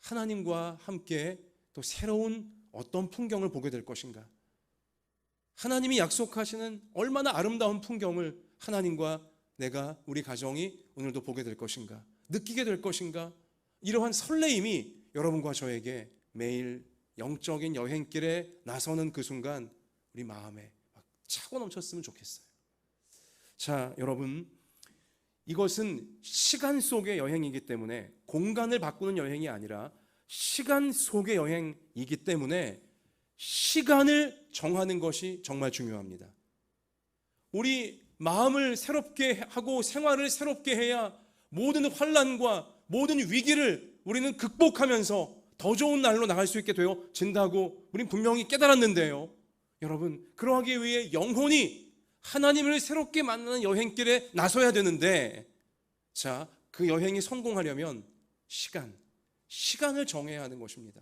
하나님과 함께 또 새로운 어떤 풍경을 보게 될 것인가, 하나님이 약속하시는 얼마나 아름다운 풍경을 하나님과 내가, 우리 가정이 오늘도 보게 될 것인가, 느끼게 될 것인가, 이러한 설레임이 여러분과 저에게 매일 영적인 여행길에 나서는 그 순간 우리 마음에 막 차고 넘쳤으면 좋겠어요. 자, 여러분, 이것은 시간 속의 여행이기 때문에, 공간을 바꾸는 여행이 아니라 시간 속의 여행이기 때문에 시간을 정하는 것이 정말 중요합니다. 우리 마음을 새롭게 하고 생활을 새롭게 해야 모든 환난과 모든 위기를 우리는 극복하면서 더 좋은 날로 나갈 수 있게 되어진다고 우리는 분명히 깨달았는데요. 여러분, 그러하기 위해 영혼이 하나님을 새롭게 만나는 여행길에 나서야 되는데, 자, 그 여행이 성공하려면 시간을 정해야 하는 것입니다.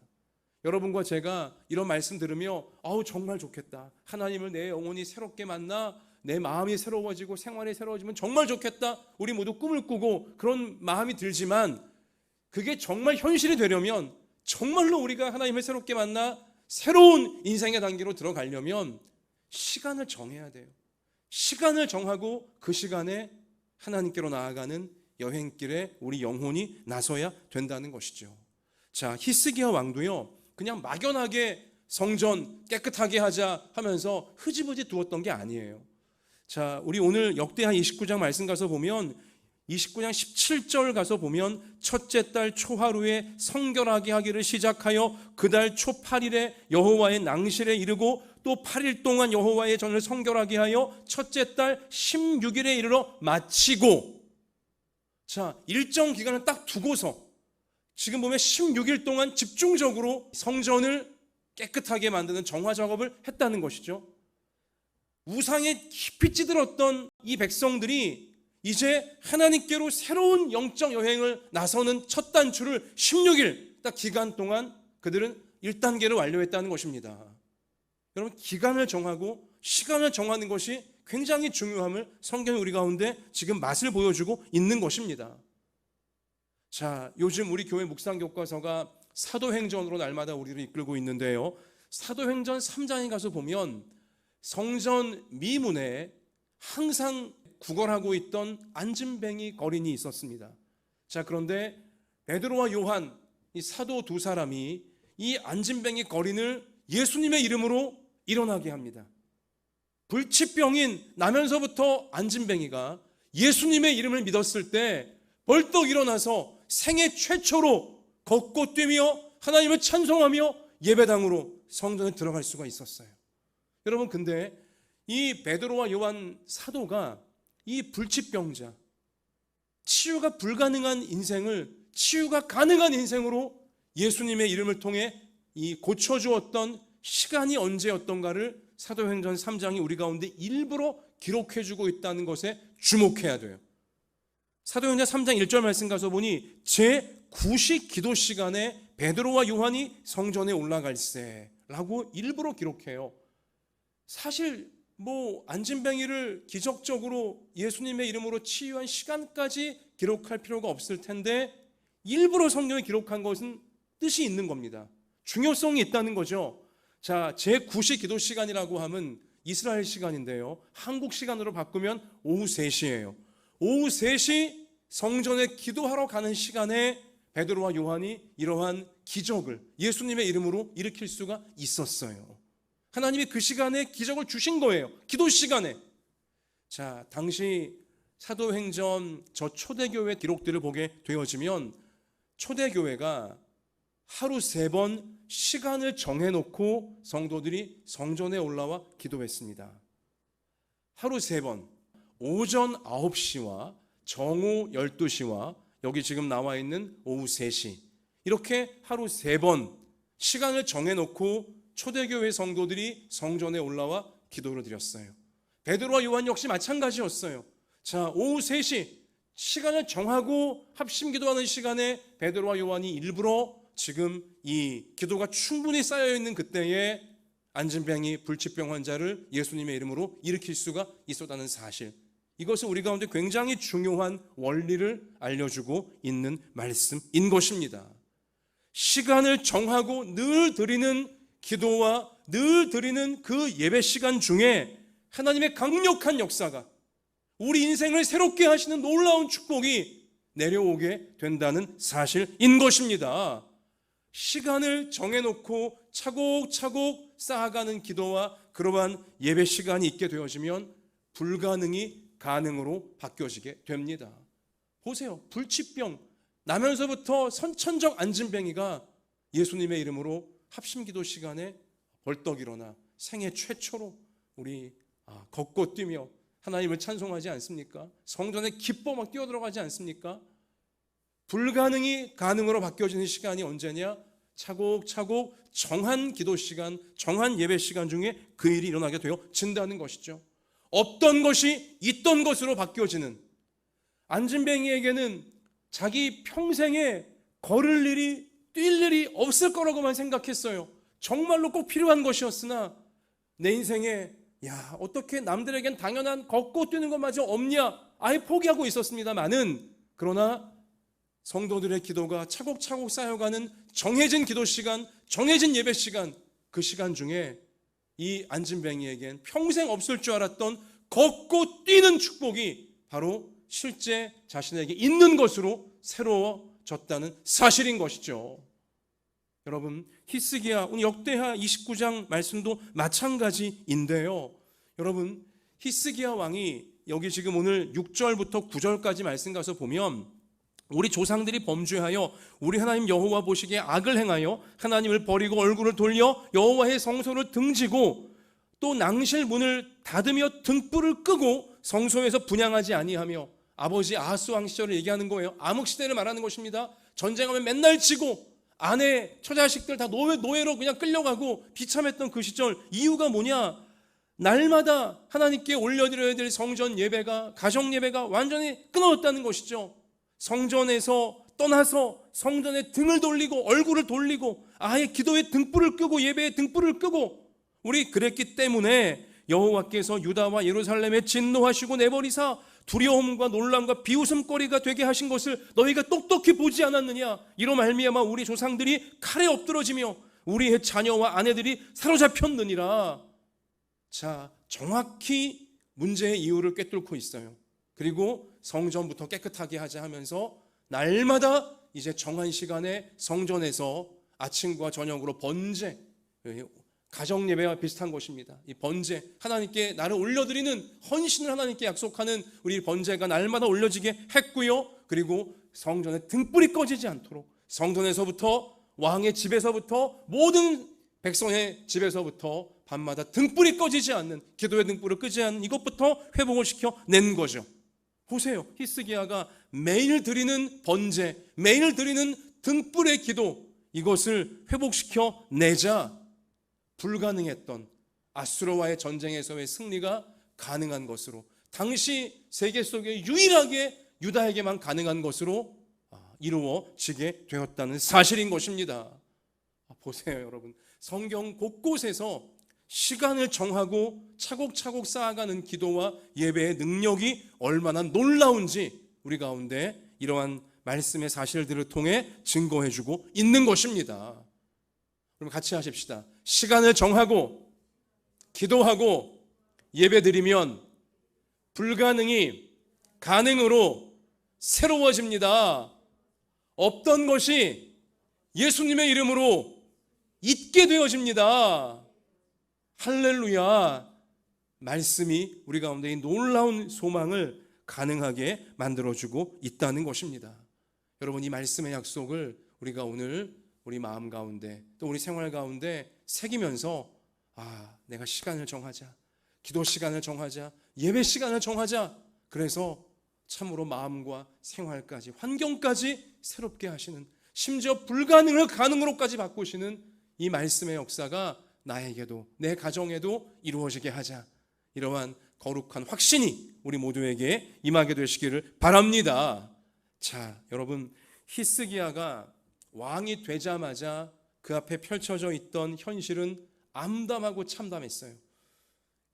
여러분과 제가 이런 말씀 들으며 정말 좋겠다, 하나님을 내 영혼이 새롭게 만나 내 마음이 새로워지고 생활이 새로워지면 정말 좋겠다, 우리 모두 꿈을 꾸고 그런 마음이 들지만, 그게 정말 현실이 되려면, 정말로 우리가 하나님을 새롭게 만나 새로운 인생의 단계로 들어가려면 시간을 정해야 돼요. 시간을 정하고 그 시간에 하나님께로 나아가는 여행길에 우리 영혼이 나서야 된다는 것이죠. 자, 히스기야 왕도요, 그냥 막연하게 성전 깨끗하게 하자 하면서 흐지부지 두었던 게 아니에요. 자, 우리 오늘 역대하 29장 말씀 가서 보면, 29장 17절 가서 보면, 첫째 달 초하루에 성결하게 하기를 시작하여 그 달 초 8일에 여호와의 낭실에 이르고 또 8일 동안 여호와의 전을 성결하게 하여 첫째 달 16일에 이르러 마치고, 자, 일정 기간을 딱 두고서 지금 보면 16일 동안 집중적으로 성전을 깨끗하게 만드는 정화 작업을 했다는 것이죠. 우상에 깊이 찌들었던 이 백성들이 이제 하나님께로 새로운 영적 여행을 나서는 첫 단추를 16일 딱 기간 동안 그들은 1단계를 완료했다는 것입니다. 여러분, 기간을 정하고 시간을 정하는 것이 굉장히 중요함을 성경이 우리 가운데 지금 맛을 보여주고 있는 것입니다. 자, 요즘 우리 교회 묵상교과서가 사도행전으로 날마다 우리를 이끌고 있는데요, 사도행전 3장에 가서 보면 성전 미문에 항상 구걸하고 있던 안진뱅이 거린이 있었습니다. 자, 그런데 베드로와 요한, 이 사도 두 사람이 이 안진뱅이 거린을 예수님의 이름으로 일어나게 합니다. 불치병인 나면서부터 안진뱅이가 예수님의 이름을 믿었을 때 벌떡 일어나서 생애 최초로 걷고 뛰며 하나님을 찬송하며 예배당으로 성전에 들어갈 수가 있었어요. 여러분, 근데 이 베드로와 요한 사도가 이 불치병자, 치유가 불가능한 인생을 치유가 가능한 인생으로 예수님의 이름을 통해 이 고쳐주었던 시간이 언제였던가를 사도행전 3장이 우리 가운데 일부러 기록해주고 있다는 것에 주목해야 돼요. 사도행전 3장 1절 말씀 가서 보니 제9시 기도 시간에 베드로와 요한이 성전에 올라갈세라고 일부러 기록해요. 사실 안진뱅이를 기적적으로 예수님의 이름으로 치유한 시간까지 기록할 필요가 없을 텐데 일부러 성경에 기록한 것은 뜻이 있는 겁니다. 중요성이 있다는 거죠. 자, 제9시 기도 시간이라고 하면 이스라엘 시간인데요, 한국 시간으로 바꾸면 오후 3시예요. 오후 3시 성전에 기도하러 가는 시간에 베드로와 요한이 이러한 기적을 예수님의 이름으로 일으킬 수가 있었어요. 하나님이 그 시간에 기적을 주신 거예요. 기도 시간에. 자, 당시 사도행전 저 초대교회 기록들을 보게 되어지면 초대교회가 하루 3번 시간을 정해놓고 성도들이 성전에 올라와 기도했습니다. 하루 3번, 오전 9시와 정오 12시와 여기 지금 나와 있는 오후 3시, 이렇게 하루 3번 시간을 정해놓고 초대교회 성도들이 성전에 올라와 기도를 드렸어요. 베드로와 요한 역시 마찬가지였어요. 자, 오후 3시 시간을 정하고 합심 기도하는 시간에 베드로와 요한이 일부러 지금 이 기도가 충분히 쌓여있는 그때에 안진뱅이 불치병 환자를 예수님의 이름으로 일으킬 수가 있었다는 사실, 이것은 우리 가운데 굉장히 중요한 원리를 알려주고 있는 말씀인 것입니다. 시간을 정하고 늘 드리는 기도와 늘 드리는 그 예배 시간 중에 하나님의 강력한 역사가, 우리 인생을 새롭게 하시는 놀라운 축복이 내려오게 된다는 사실인 것입니다. 시간을 정해놓고 차곡차곡 쌓아가는 기도와 그러한 예배 시간이 있게 되어지면 불가능이 가능으로 바뀌어지게 됩니다. 보세요. 불치병 나면서부터 선천적 안진뱅이가 예수님의 이름으로 합심기도 시간에 벌떡 일어나 생애 최초로 우리 걷고 뛰며 하나님을 찬송하지 않습니까? 성전에 기뻐 막 뛰어들어가지 않습니까? 불가능이 가능으로 바뀌어지는 시간이 언제냐? 차곡차곡 정한 기도 시간, 정한 예배 시간 중에 그 일이 일어나게 되어진다는 것이죠. 없던 것이 있던 것으로 바뀌어지는, 안진뱅이에게는 자기 평생에 걸을 일이, 뛸 일이 없을 거라고만 생각했어요. 정말로 꼭 필요한 것이었으나 내 인생에 어떻게 남들에겐 당연한 걷고 뛰는 것마저 없냐, 아예 포기하고 있었습니다마는, 그러나 성도들의 기도가 차곡차곡 쌓여가는 정해진 기도 시간, 정해진 예배 시간, 그 시간 중에 이 안진뱅이에겐 평생 없을 줄 알았던 걷고 뛰는 축복이 바로 실제 자신에게 있는 것으로 새로워졌다는 사실인 것이죠. 여러분, 히스기야 오늘 역대하 29장 말씀도 마찬가지인데요. 여러분, 히스기야 왕이 여기 지금 오늘 6절부터 9절까지 말씀 가서 보면 우리 조상들이 범죄하여 우리 하나님 여호와 보시기에 악을 행하여 하나님을 버리고 얼굴을 돌려 여호와의 성소를 등지고 또 낭실 문을 닫으며 등불을 끄고 성소에서 분향하지 아니하며, 아버지 아하스 왕 시절을 얘기하는 거예요. 암흑 시대를 말하는 것입니다. 전쟁하면 맨날 지고 아내 처자식들 다 노예로 그냥 끌려가고 비참했던 그 시절. 이유가 뭐냐? 날마다 하나님께 올려드려야 될 성전 예배가, 가정 예배가 완전히 끊어졌다는 것이죠. 성전에서 떠나서 성전에 등을 돌리고 얼굴을 돌리고 아예 기도에 등불을 끄고 예배에 등불을 끄고, 우리 그랬기 때문에 여호와께서 유다와 예루살렘에 진노하시고 내버리사 두려움과 놀람과 비웃음거리가 되게 하신 것을 너희가 똑똑히 보지 않았느냐? 이로 말미암아 우리 조상들이 칼에 엎드러지며 우리의 자녀와 아내들이 사로잡혔느니라. 자, 정확히 문제의 이유를 꿰뚫고 있어요. 그리고 성전부터 깨끗하게 하자 하면서 날마다 이제 정한 시간에 성전에서 아침과 저녁으로 번제, 가정 예배와 비슷한 것입니다. 이 번제, 하나님께 나를 올려드리는 헌신을 하나님께 약속하는 우리 번제가 날마다 올려지게 했고요. 그리고 성전에 등불이 꺼지지 않도록, 성전에서부터 왕의 집에서부터 모든 백성의 집에서부터 밤마다 등불이 꺼지지 않는, 기도의 등불을 끄지 않는 이것부터 회복을 시켜낸 거죠. 보세요. 히스기야가 매일 드리는 번제, 매일 드리는 등불의 기도, 이것을 회복시켜 내자 불가능했던 아수르와의 전쟁에서의 승리가 가능한 것으로, 당시 세계 속에 유일하게 유다에게만 가능한 것으로 이루어지게 되었다는 사실인 것입니다. 보세요, 여러분. 성경 곳곳에서 시간을 정하고 차곡차곡 쌓아가는 기도와 예배의 능력이 얼마나 놀라운지 우리 가운데 이러한 말씀의 사실들을 통해 증거해주고 있는 것입니다. 그럼 같이 하십시다. 시간을 정하고 기도하고 예배드리면 불가능이 가능으로 새로워집니다. 없던 것이 예수님의 이름으로 있게 되어집니다. 할렐루야. 말씀이 우리 가운데 이 놀라운 소망을 가능하게 만들어주고 있다는 것입니다. 여러분, 이 말씀의 약속을 우리가 오늘 우리 마음 가운데 또 우리 생활 가운데 새기면서 내가 시간을 정하자, 기도 시간을 정하자, 예배 시간을 정하자. 그래서 참으로 마음과 생활까지, 환경까지 새롭게 하시는, 심지어 불가능을 가능으로까지 바꾸시는 이 말씀의 역사가 나에게도 내 가정에도 이루어지게 하자. 이러한 거룩한 확신이 우리 모두에게 임하게 되시기를 바랍니다. 자, 여러분, 히스기야가 왕이 되자마자 그 앞에 펼쳐져 있던 현실은 암담하고 참담했어요.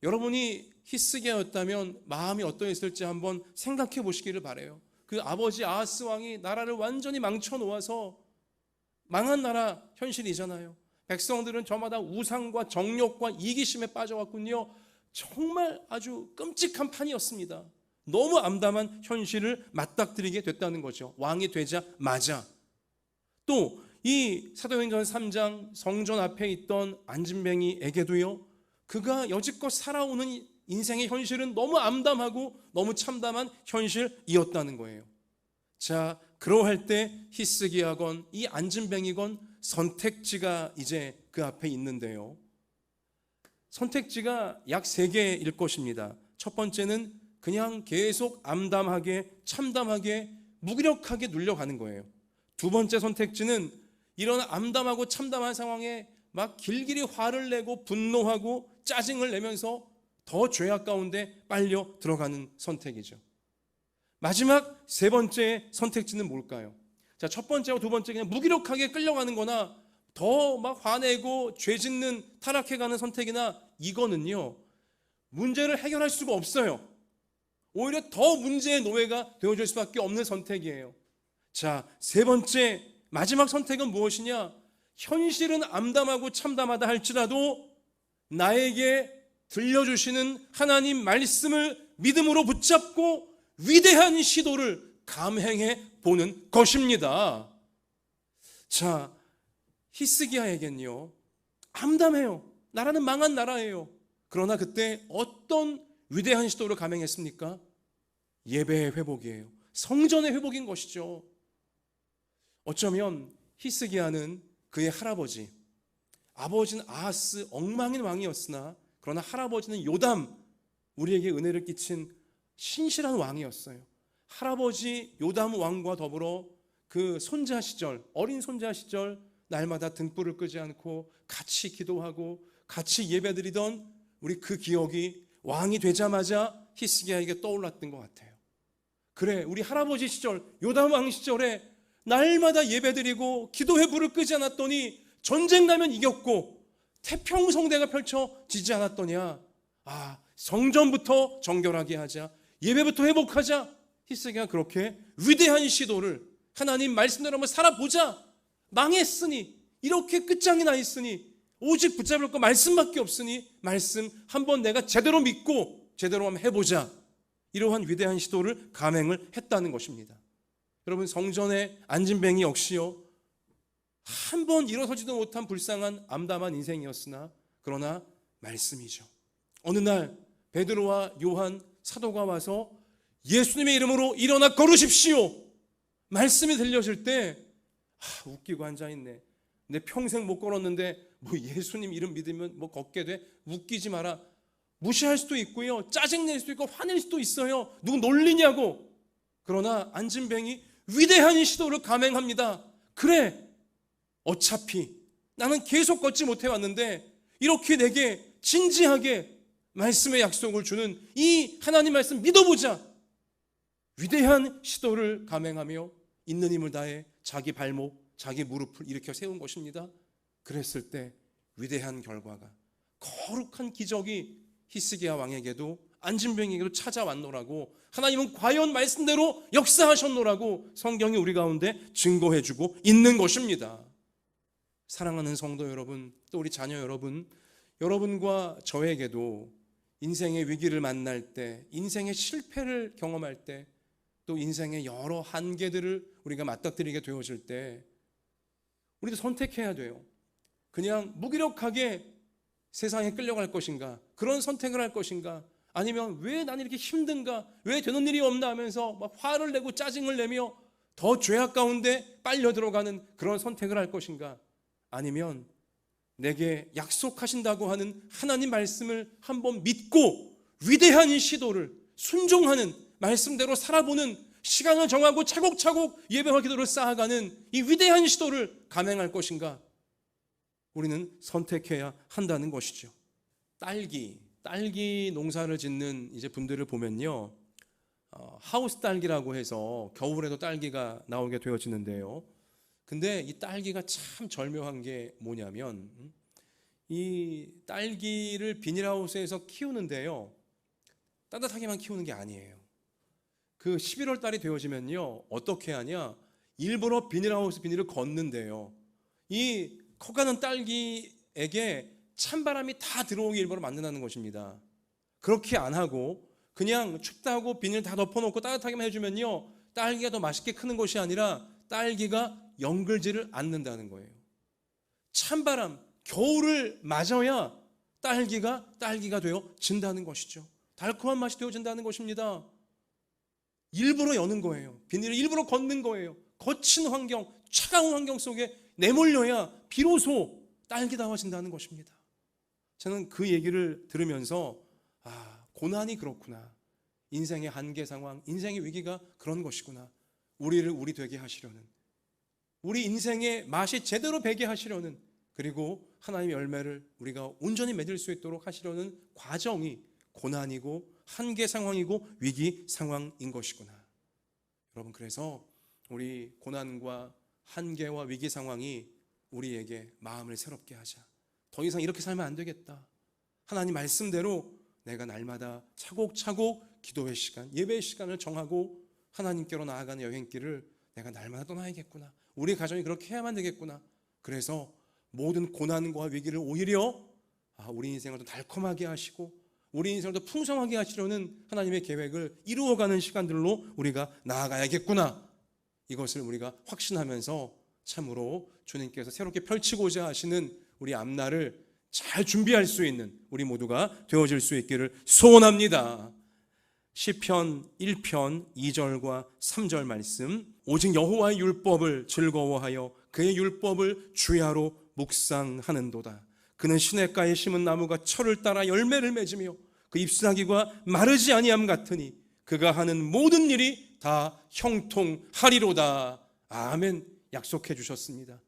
여러분이 히스기야였다면 마음이 어떠했을지 한번 생각해 보시기를 바라요. 그 아버지 아하스 왕이 나라를 완전히 망쳐 놓아서 망한 나라 현실이잖아요. 백성들은 저마다 우상과 정욕과 이기심에 빠져왔군요. 정말 아주 끔찍한 판이었습니다. 너무 암담한 현실을 맞닥뜨리게 됐다는 거죠. 왕이 되자마자. 또 이 사도행전 3장 성전 앞에 있던 안진뱅이에게도요, 그가 여지껏 살아오는 인생의 현실은 너무 암담하고 너무 참담한 현실이었다는 거예요. 자, 그러할 때 히스기야건 이 안진뱅이건 선택지가 이제 그 앞에 있는데요. 선택지가 약 3개일 것입니다. 첫 번째는 그냥 계속 암담하게 참담하게 무기력하게 눌려가는 거예요. 두 번째 선택지는 이런 암담하고 참담한 상황에 막 길길이 화를 내고 분노하고 짜증을 내면서 더 죄악 가운데 빨려 들어가는 선택이죠. 마지막 3번째 선택지는 뭘까요? 자, 첫 번째와 두 번째 그냥 무기력하게 끌려가는 거나 더 막 화내고 죄 짓는 타락해가는 선택이나, 이거는요 문제를 해결할 수가 없어요. 오히려 더 문제의 노예가 되어줄 수밖에 없는 선택이에요. 자, 3번째 마지막 선택은 무엇이냐? 현실은 암담하고 참담하다 할지라도 나에게 들려주시는 하나님 말씀을 믿음으로 붙잡고 위대한 시도를 감행해 보는 것입니다. 자, 히스기야에겐요 암담해요. 나라는 망한 나라예요. 그러나 그때 어떤 위대한 시도를 감행했습니까? 예배의 회복이에요. 성전의 회복인 것이죠. 어쩌면 히스기야는 그의 할아버지, 아버지는 아하스 엉망인 왕이었으나 그러나 할아버지는 요담, 우리에게 은혜를 끼친 신실한 왕이었어요. 할아버지 요담 왕과 더불어 그 손자 시절, 어린 손자 시절 날마다 등불을 끄지 않고 같이 기도하고 같이 예배드리던 우리 그 기억이 왕이 되자마자 히스기야에게 떠올랐던 것 같아요. 그래, 우리 할아버지 시절, 요담 왕 시절에 날마다 예배드리고 기도회 불을 끄지 않았더니 전쟁 나면 이겼고 태평성대가 펼쳐지지 않았더냐. 아, 성전부터 정결하게 하자, 예배부터 회복하자. 히스기야가 그렇게 위대한 시도를 하나님 말씀대로 한번 살아보자. 망했으니, 이렇게 끝장이 나 있으니 오직 붙잡을 거 말씀밖에 없으니 말씀 한번 내가 제대로 믿고 제대로 한번 해보자. 이러한 위대한 시도를 감행을 했다는 것입니다. 여러분, 성전의 안진뱅이 역시요 한 번 일어서지도 못한 불쌍한 암담한 인생이었으나 그러나 말씀이죠. 어느 날 베드로와 요한 사도가 와서 예수님의 이름으로 일어나 걸으십시오 말씀이 들려질 때 웃기고 앉아있네. 내 평생 못 걸었는데 뭐 예수님 이름 믿으면 뭐 걷게 돼? 웃기지 마라. 무시할 수도 있고요, 짜증낼 수도 있고 화낼 수도 있어요. 누구 놀리냐고. 그러나 안진뱅이 위대한 시도를 감행합니다. 그래, 어차피 나는 계속 걷지 못해 왔는데 이렇게 내게 진지하게 말씀의 약속을 주는 이 하나님 말씀 믿어보자. 위대한 시도를 감행하며 있는 힘을 다해 자기 발목, 자기 무릎을 일으켜 세운 것입니다. 그랬을 때 위대한 결과가, 거룩한 기적이 히스기야 왕에게도 안진뱅이에게도 찾아왔노라고, 하나님은 과연 말씀대로 역사하셨노라고 성경이 우리 가운데 증거해주고 있는 것입니다. 사랑하는 성도 여러분, 또 우리 자녀 여러분, 여러분과 저에게도 인생의 위기를 만날 때, 인생의 실패를 경험할 때, 또 인생의 여러 한계들을 우리가 맞닥뜨리게 되어질 때 우리도 선택해야 돼요. 그냥 무기력하게 세상에 끌려갈 것인가, 그런 선택을 할 것인가, 아니면 왜 나는 이렇게 힘든가, 왜 되는 일이 없나 하면서 막 화를 내고 짜증을 내며 더 죄악 가운데 빨려 들어가는 그런 선택을 할 것인가, 아니면 내게 약속하신다고 하는 하나님 말씀을 한번 믿고 위대한 시도를 순종하는, 말씀대로 살아보는, 시간을 정하고 차곡차곡 예배와 기도를 쌓아가는 이 위대한 시도를 감행할 것인가, 우리는 선택해야 한다는 것이죠. 딸기 농사를 짓는 이제 분들을 보면요, 하우스 딸기라고 해서 겨울에도 딸기가 나오게 되어지는데요. 근데 이 딸기가 참 절묘한 게 뭐냐면, 이 딸기를 비닐하우스에서 키우는데요, 따뜻하게만 키우는 게 아니에요. 그 11월 달이 되어지면요, 어떻게 하냐, 일부러 비닐하우스 비닐을 걷는데요, 이 커가는 딸기에게 찬바람이 다 들어오게 일부러 만든다는 것입니다. 그렇게 안 하고 그냥 춥다고 비닐 다 덮어놓고 따뜻하게만 해주면요, 딸기가 더 맛있게 크는 것이 아니라 딸기가 연글지를 않는다는 거예요. 찬바람, 겨울을 맞아야 딸기가 되어진다는 것이죠. 달콤한 맛이 되어진다는 것입니다. 일부러 여는 거예요. 비닐을 일부러 걷는 거예요. 거친 환경, 차가운 환경 속에 내몰려야 비로소 딸기다워진다는 것입니다. 저는 그 얘기를 들으면서 고난이 그렇구나. 인생의 한계 상황, 인생의 위기가 그런 것이구나. 우리를 우리 되게 하시려는, 우리 인생의 맛이 제대로 배게 하시려는, 그리고 하나님의 열매를 우리가 온전히 맺을 수 있도록 하시려는 과정이 고난이고 한계 상황이고 위기 상황인 것이구나. 여러분, 그래서 우리 고난과 한계와 위기 상황이 우리에게 마음을 새롭게 하자. 더 이상 이렇게 살면 안 되겠다. 하나님 말씀대로 내가 날마다 차곡차곡 기도의 시간, 예배의 시간을 정하고 하나님께로 나아가는 여행길을 내가 날마다 떠나야겠구나. 우리 가정이 그렇게 해야만 되겠구나. 그래서 모든 고난과 위기를 오히려 우리 인생을 더 달콤하게 하시고 우리 인생을 더 풍성하게 하시려는 하나님의 계획을 이루어가는 시간들로 우리가 나아가야겠구나. 이것을 우리가 확신하면서 참으로 주님께서 새롭게 펼치고자 하시는 우리 앞날을 잘 준비할 수 있는 우리 모두가 되어질 수 있기를 소원합니다. 시편 1편 2절과 3절 말씀. 오직 여호와의 율법을 즐거워하여 그의 율법을 주야로 묵상하는도다. 그는 시냇가에 심은 나무가 철을 따라 열매를 맺으며 그 잎사귀가 마르지 아니함 같으니 그가 하는 모든 일이 다 형통하리로다. 아멘. 약속해 주셨습니다.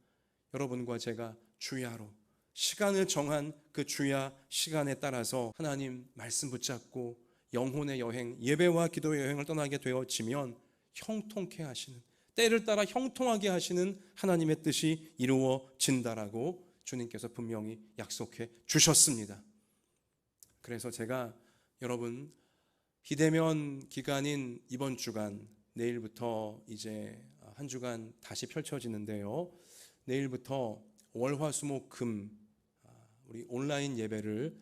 여러분과 제가 주야로 시간을 정한 그 주야 시간에 따라서 하나님 말씀 붙잡고 영혼의 여행, 예배와 기도의 여행을 떠나게 되어지면 형통케 하시는, 때를 따라 형통하게 하시는 하나님의 뜻이 이루어진다라고 주님께서 분명히 약속해 주셨습니다. 그래서 제가 여러분 비대면 기간인 이번 주간, 내일부터 이제 한 주간 다시 펼쳐지는데요. 내일부터 월화수목금 우리 온라인 예배를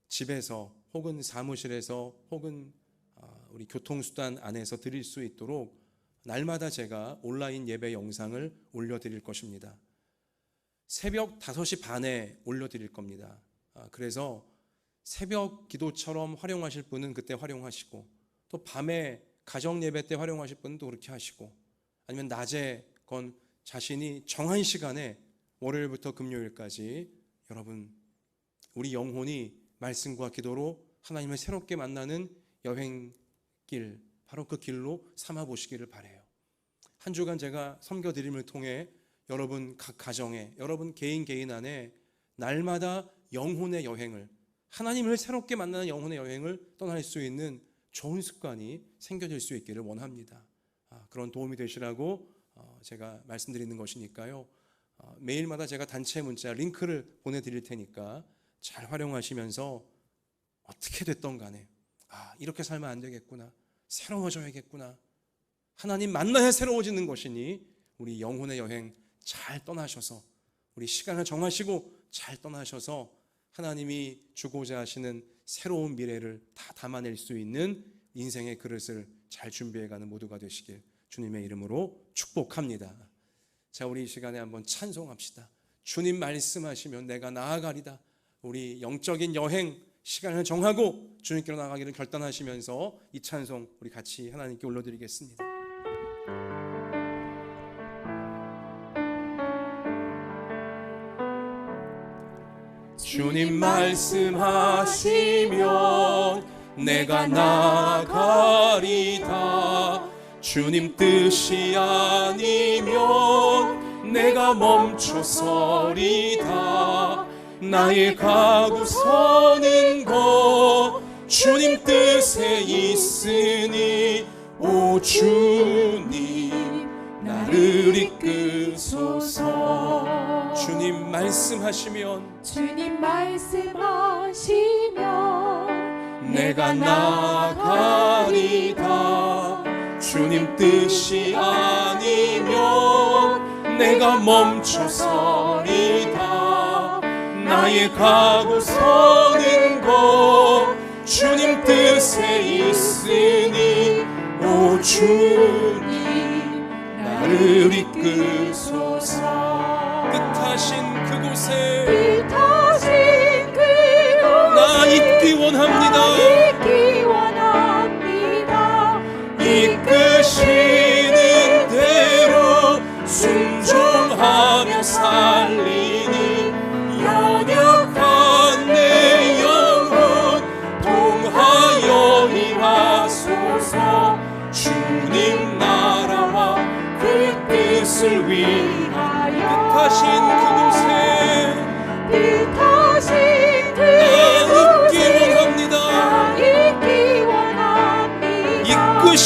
집에서 혹은 사무실에서 혹은 우리 교통수단 안에서 드릴 수 있도록 날마다 제가 온라인 예배 영상을 올려드릴 것입니다. 새벽 5시 반에 올려드릴 겁니다. 그래서 새벽 기도처럼 활용하실 분은 그때 활용하시고, 또 밤에 가정 예배 때 활용하실 분은 또 그렇게 하시고, 아니면 낮에 건 자신이 정한 시간에 월요일부터 금요일까지 여러분 우리 영혼이 말씀과 기도로 하나님을 새롭게 만나는 여행길, 바로 그 길로 삼아 보시기를 바라요. 한 주간 제가 섬겨드림을 통해 여러분 각 가정에, 여러분 개인 안에 날마다 영혼의 여행을, 하나님을 새롭게 만나는 영혼의 여행을 떠날 수 있는 좋은 습관이 생겨질 수 있기를 원합니다. 그런 도움이 되시라고 제가 말씀드리는 것이니까요. 매일마다 제가 단체 문자 링크를 보내드릴 테니까 잘 활용하시면서 어떻게 됐던 간에 이렇게 살면 안 되겠구나, 새로워져야겠구나, 하나님 만나야 새로워지는 것이니 우리 영혼의 여행 잘 떠나셔서, 우리 시간을 정하시고 잘 떠나셔서 하나님이 주고자 하시는 새로운 미래를 다 담아낼 수 있는 인생의 그릇을 잘 준비해가는 모두가 되시길 주님의 이름으로 축복합니다. 자, 우리 이 시간에 한번 찬송합시다. 주님 말씀하시면 내가 나아가리다. 우리 영적인 여행 시간을 정하고 주님께로 나가기를 결단하시면서 이 찬송 우리 같이 하나님께 올려드리겠습니다. 주님 말씀하시면 내가 나가리다. 주님 뜻이 아니면 내가 멈춰서리다. 나의 가고 서는 것 주님 뜻에 있으니 오 주님 나를 이끄소서. 주님 말씀하시면 내가 나가리다. 주님 뜻이 아니면 내가 멈춰서리다. 나의 가고 서는 것 주님 뜻에 있으니 오 주님 나를 이끄소서.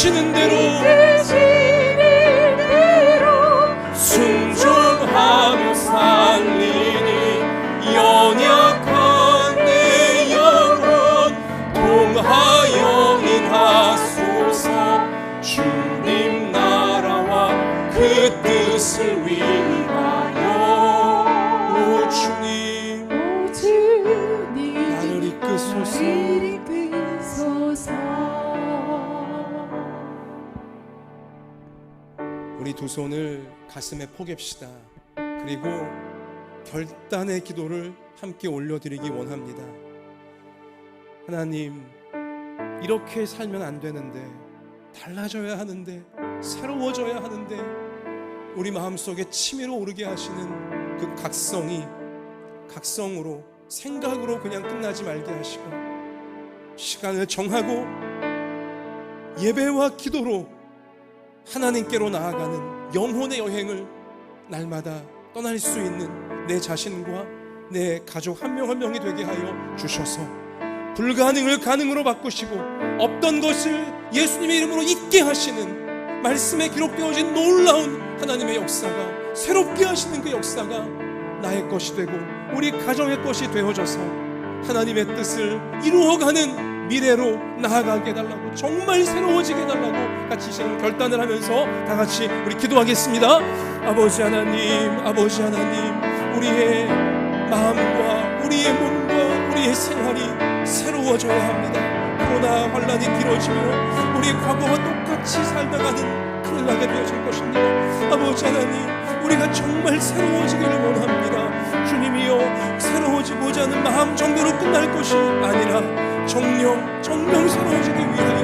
이끄시는 대로 순종하며 살리니 연약한 내 영혼 통하여 인하소서. 주님 나라와 그 뜻을 위하여. 오 주님 나를 이끄소서. 우리 두 손을 가슴에 포갭시다. 그리고 결단의 기도를 함께 올려드리기 원합니다. 하나님, 이렇게 살면 안 되는데, 달라져야 하는데, 새로워져야 하는데, 우리 마음속에 치밀어 오르게 하시는 그 각성으로 생각으로 그냥 끝나지 말게 하시고, 시간을 정하고 예배와 기도로 하나님께로 나아가는 영혼의 여행을 날마다 떠날 수 있는 내 자신과 내 가족 한 명 한 명이 되게 하여 주셔서 불가능을 가능으로 바꾸시고 없던 것을 예수님의 이름으로 있게 하시는 말씀에 기록되어진 놀라운 하나님의 역사가, 새롭게 하시는 그 역사가 나의 것이 되고 우리 가정의 것이 되어져서 하나님의 뜻을 이루어가는 미래로 나아가게 해달라고, 정말 새로워지게 해달라고 같이 이 시간 결단을 하면서 다 같이 우리 기도하겠습니다. 아버지 하나님, 아버지 하나님, 우리의 마음과 우리의 몸과 우리의 생활이 새로워져야 합니다. 코로나 환란이 길어지며 우리 과거와 똑같이 살다가는 큰일 나게 되어질 것입니다. 아버지 하나님, 우리가 정말 새로워지기를 원합니다. 주님이여, 새로워지고자 하는 마음 정도로 끝날 것이 아니라 정령 새로워지기 위하여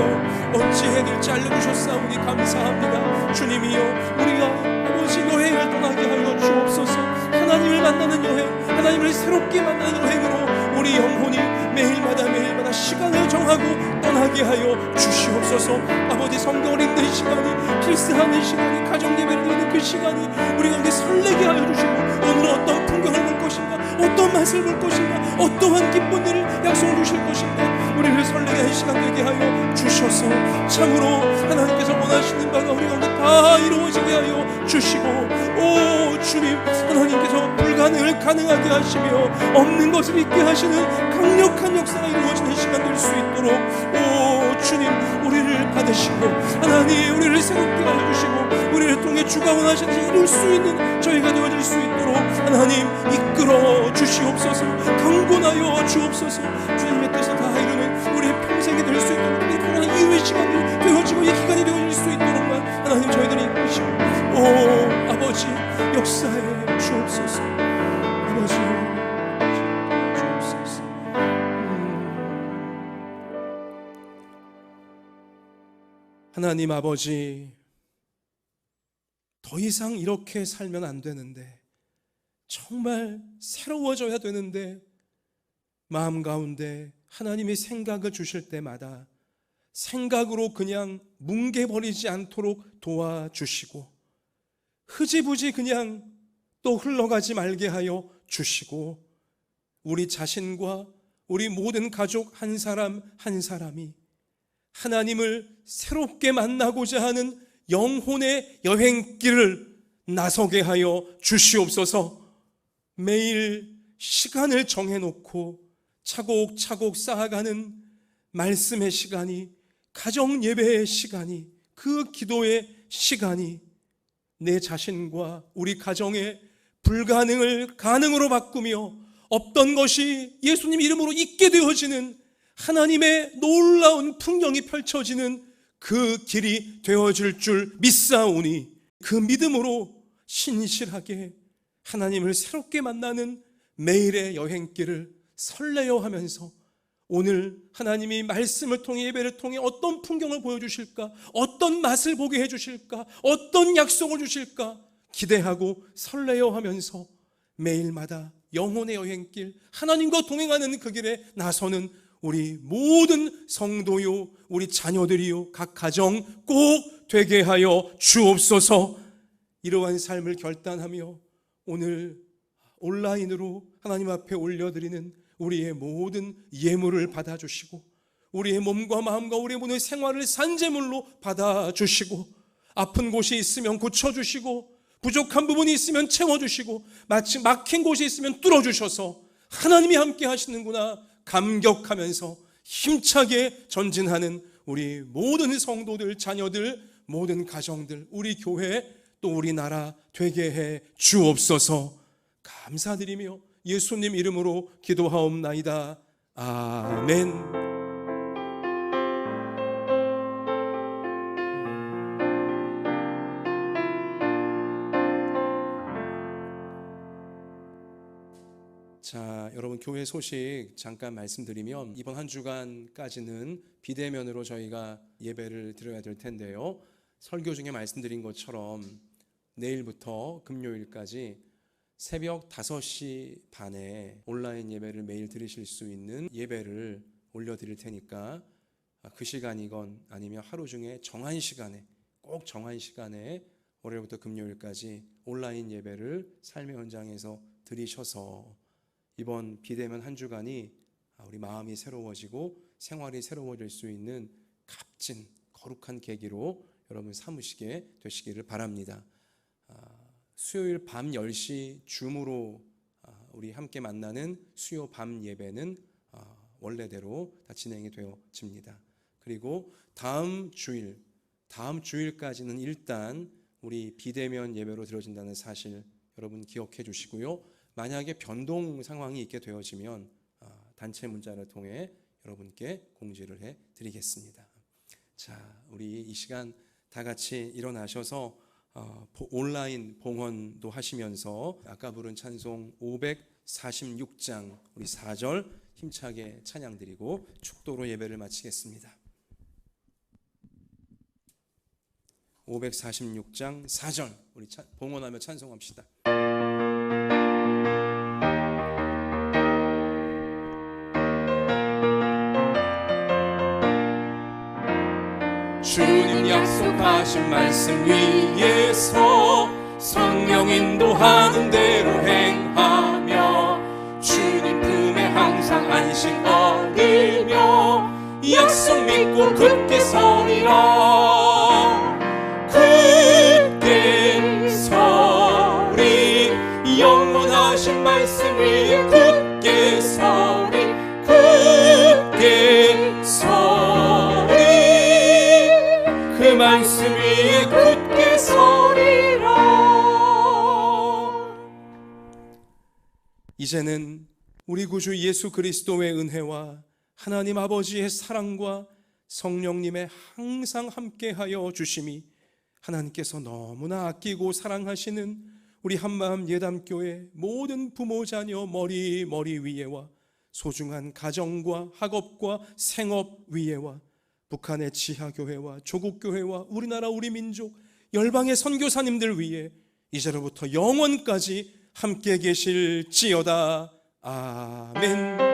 어찌해 늘 잘려주셨사오니 감사합니다. 주님이여, 우리가 아버지 여행을 떠나게 하여 주옵소서. 하나님을 만나는 여행, 하나님을 새롭게 만나는 여행으로 우리 영혼이 매일마다 시간을 정하고 떠나게 하여 주시옵소서. 아버지, 성경을 읽는 시간이, 필사하는 시간이, 가정예배를 드리는 그 시간이 우리 가운데 설레게 하여 주시고, 오늘은 어떤 풍경을 볼 것인가, 어떤 맛을 볼 것인가, 어떠한 기쁜 일을 약속을 주실 것인가, 우리를 설레게 하는 시간 되게 하여 주셔서 참으로 하나님께서 원하시는 바가 우리 가운데 다 이루어지게 하여 주시고, 오 주님, 하나님께서 불가능을 가능하게 하시며 없는 것을 있게 하시는 강력한 역사가 이루어지는 시간 될 수 있도록, 오 주님, 우리를 받으시고 하나님, 우리를 새롭게 하여 주시고 우리를 통해 주가 원하시는 것을 이룰 수 있는 저희가 되어질 수 있도록 하나님 이끌어 주시옵소서. 강권하여 주옵소서. 주님의 뜻을 다 이루는 우리의 평생이 될 수 있도록, 이 코로나 이후의 시간이 되어지고 이 기간이 되어질 수 있도록만 하나님 저희들이 이끄시고, 오 아버지, 역사해 주옵소서. 아버지 주옵소서. 하나님 아버지, 더 이상 이렇게 살면 안 되는데, 정말 새로워져야 되는데, 마음 가운데 하나님의 생각을 주실 때마다 생각으로 그냥 뭉개버리지 않도록 도와주시고, 흐지부지 그냥 또 흘러가지 말게 하여 주시고, 우리 자신과 우리 모든 가족 한 사람 한 사람이 하나님을 새롭게 만나고자 하는 영혼의 여행길을 나서게 하여 주시옵소서. 매일 시간을 정해놓고 차곡차곡 쌓아가는 말씀의 시간이, 가정 예배의 시간이, 그 기도의 시간이 내 자신과 우리 가정의 불가능을 가능으로 바꾸며 없던 것이 예수님 이름으로 있게 되어지는 하나님의 놀라운 풍경이 펼쳐지는 그 길이 되어질 줄 믿사오니, 그 믿음으로 신실하게 하나님을 새롭게 만나는 매일의 여행길을 설레어 하면서 오늘 하나님이 말씀을 통해, 예배를 통해 어떤 풍경을 보여주실까, 어떤 맛을 보게 해주실까, 어떤 약속을 주실까 기대하고 설레어 하면서 매일마다 영혼의 여행길, 하나님과 동행하는 그 길에 나서는 우리 모든 성도요, 우리 자녀들이요, 각 가정 꼭 되게 하여 주옵소서. 이러한 삶을 결단하며 오늘 온라인으로 하나님 앞에 올려드리는 우리의 모든 예물을 받아주시고 우리의 몸과 마음과 우리의 모든 생활을 산재물로 받아주시고, 아픈 곳이 있으면 고쳐주시고, 부족한 부분이 있으면 채워주시고, 마치 막힌 곳이 있으면 뚫어주셔서 하나님이 함께 하시는구나 감격하면서 힘차게 전진하는 우리 모든 성도들, 자녀들, 모든 가정들, 우리 교회 또 우리나라 되게 해 주옵소서. 감사드리며 예수님 이름으로 기도하옵나이다. 아멘. 자, 여러분, 교회 소식 잠깐 말씀드리면 이번 한 주간까지는 비대면으로 저희가 예배를 드려야 될 텐데요. 설교 중에 말씀드린 것처럼 내일부터 금요일까지 새벽 5시 반에 온라인 예배를 매일 드리실 수 있는 예배를 올려드릴 테니까 그 시간이건 아니면 하루 중에 정한 시간에, 꼭 정한 시간에 월요일부터 금요일까지 온라인 예배를 삶의 현장에서 드리셔서 이번 비대면 한 주간이 우리 마음이 새로워지고 생활이 새로워질 수 있는 값진 거룩한 계기로 여러분 삼으시게 되시기를 바랍니다. 수요일 밤 10시 줌으로 우리 함께 만나는 수요 밤 예배는 원래대로 다 진행이 되어집니다. 그리고 다음 주일까지는 일단 우리 비대면 예배로 드려진다는 사실 여러분 기억해 주시고요. 만약에 변동 상황이 있게 되어지면 단체 문자를 통해 여러분께 공지를 해드리겠습니다. 자, 우리 이 시간 다 같이 일어나셔서 온라인 봉헌도 하시면서 아까 부른 찬송 546장 우리 4절 힘차게 찬양드리고 축도로 예배를 마치겠습니다. 546장 4절 우리 봉헌하며 찬송합시다. 주님 약속하신 말씀 위에서 성령 인도하는 대로 행하며 주님 품에 항상 안식 얻으며 약속 믿고 굳게 서리라. 굳게 서리 영원하신 말씀 위에 굳게 서리 굳게 서리 그 말씀 위에 굳게 서리라. 이제는 우리 구주 예수 그리스도의 은혜와 하나님 아버지의 사랑과 성령님의 항상 함께하여 주심이 하나님께서 너무나 아끼고 사랑하시는 우리 한마음 예담교회 모든 부모 자녀 머리 위에와 소중한 가정과 학업과 생업 위에와 북한의 지하교회와 조국교회와 우리나라 우리 민족 열방의 선교사님들 위해 이제로부터 영원까지 함께 계실지어다. 아멘.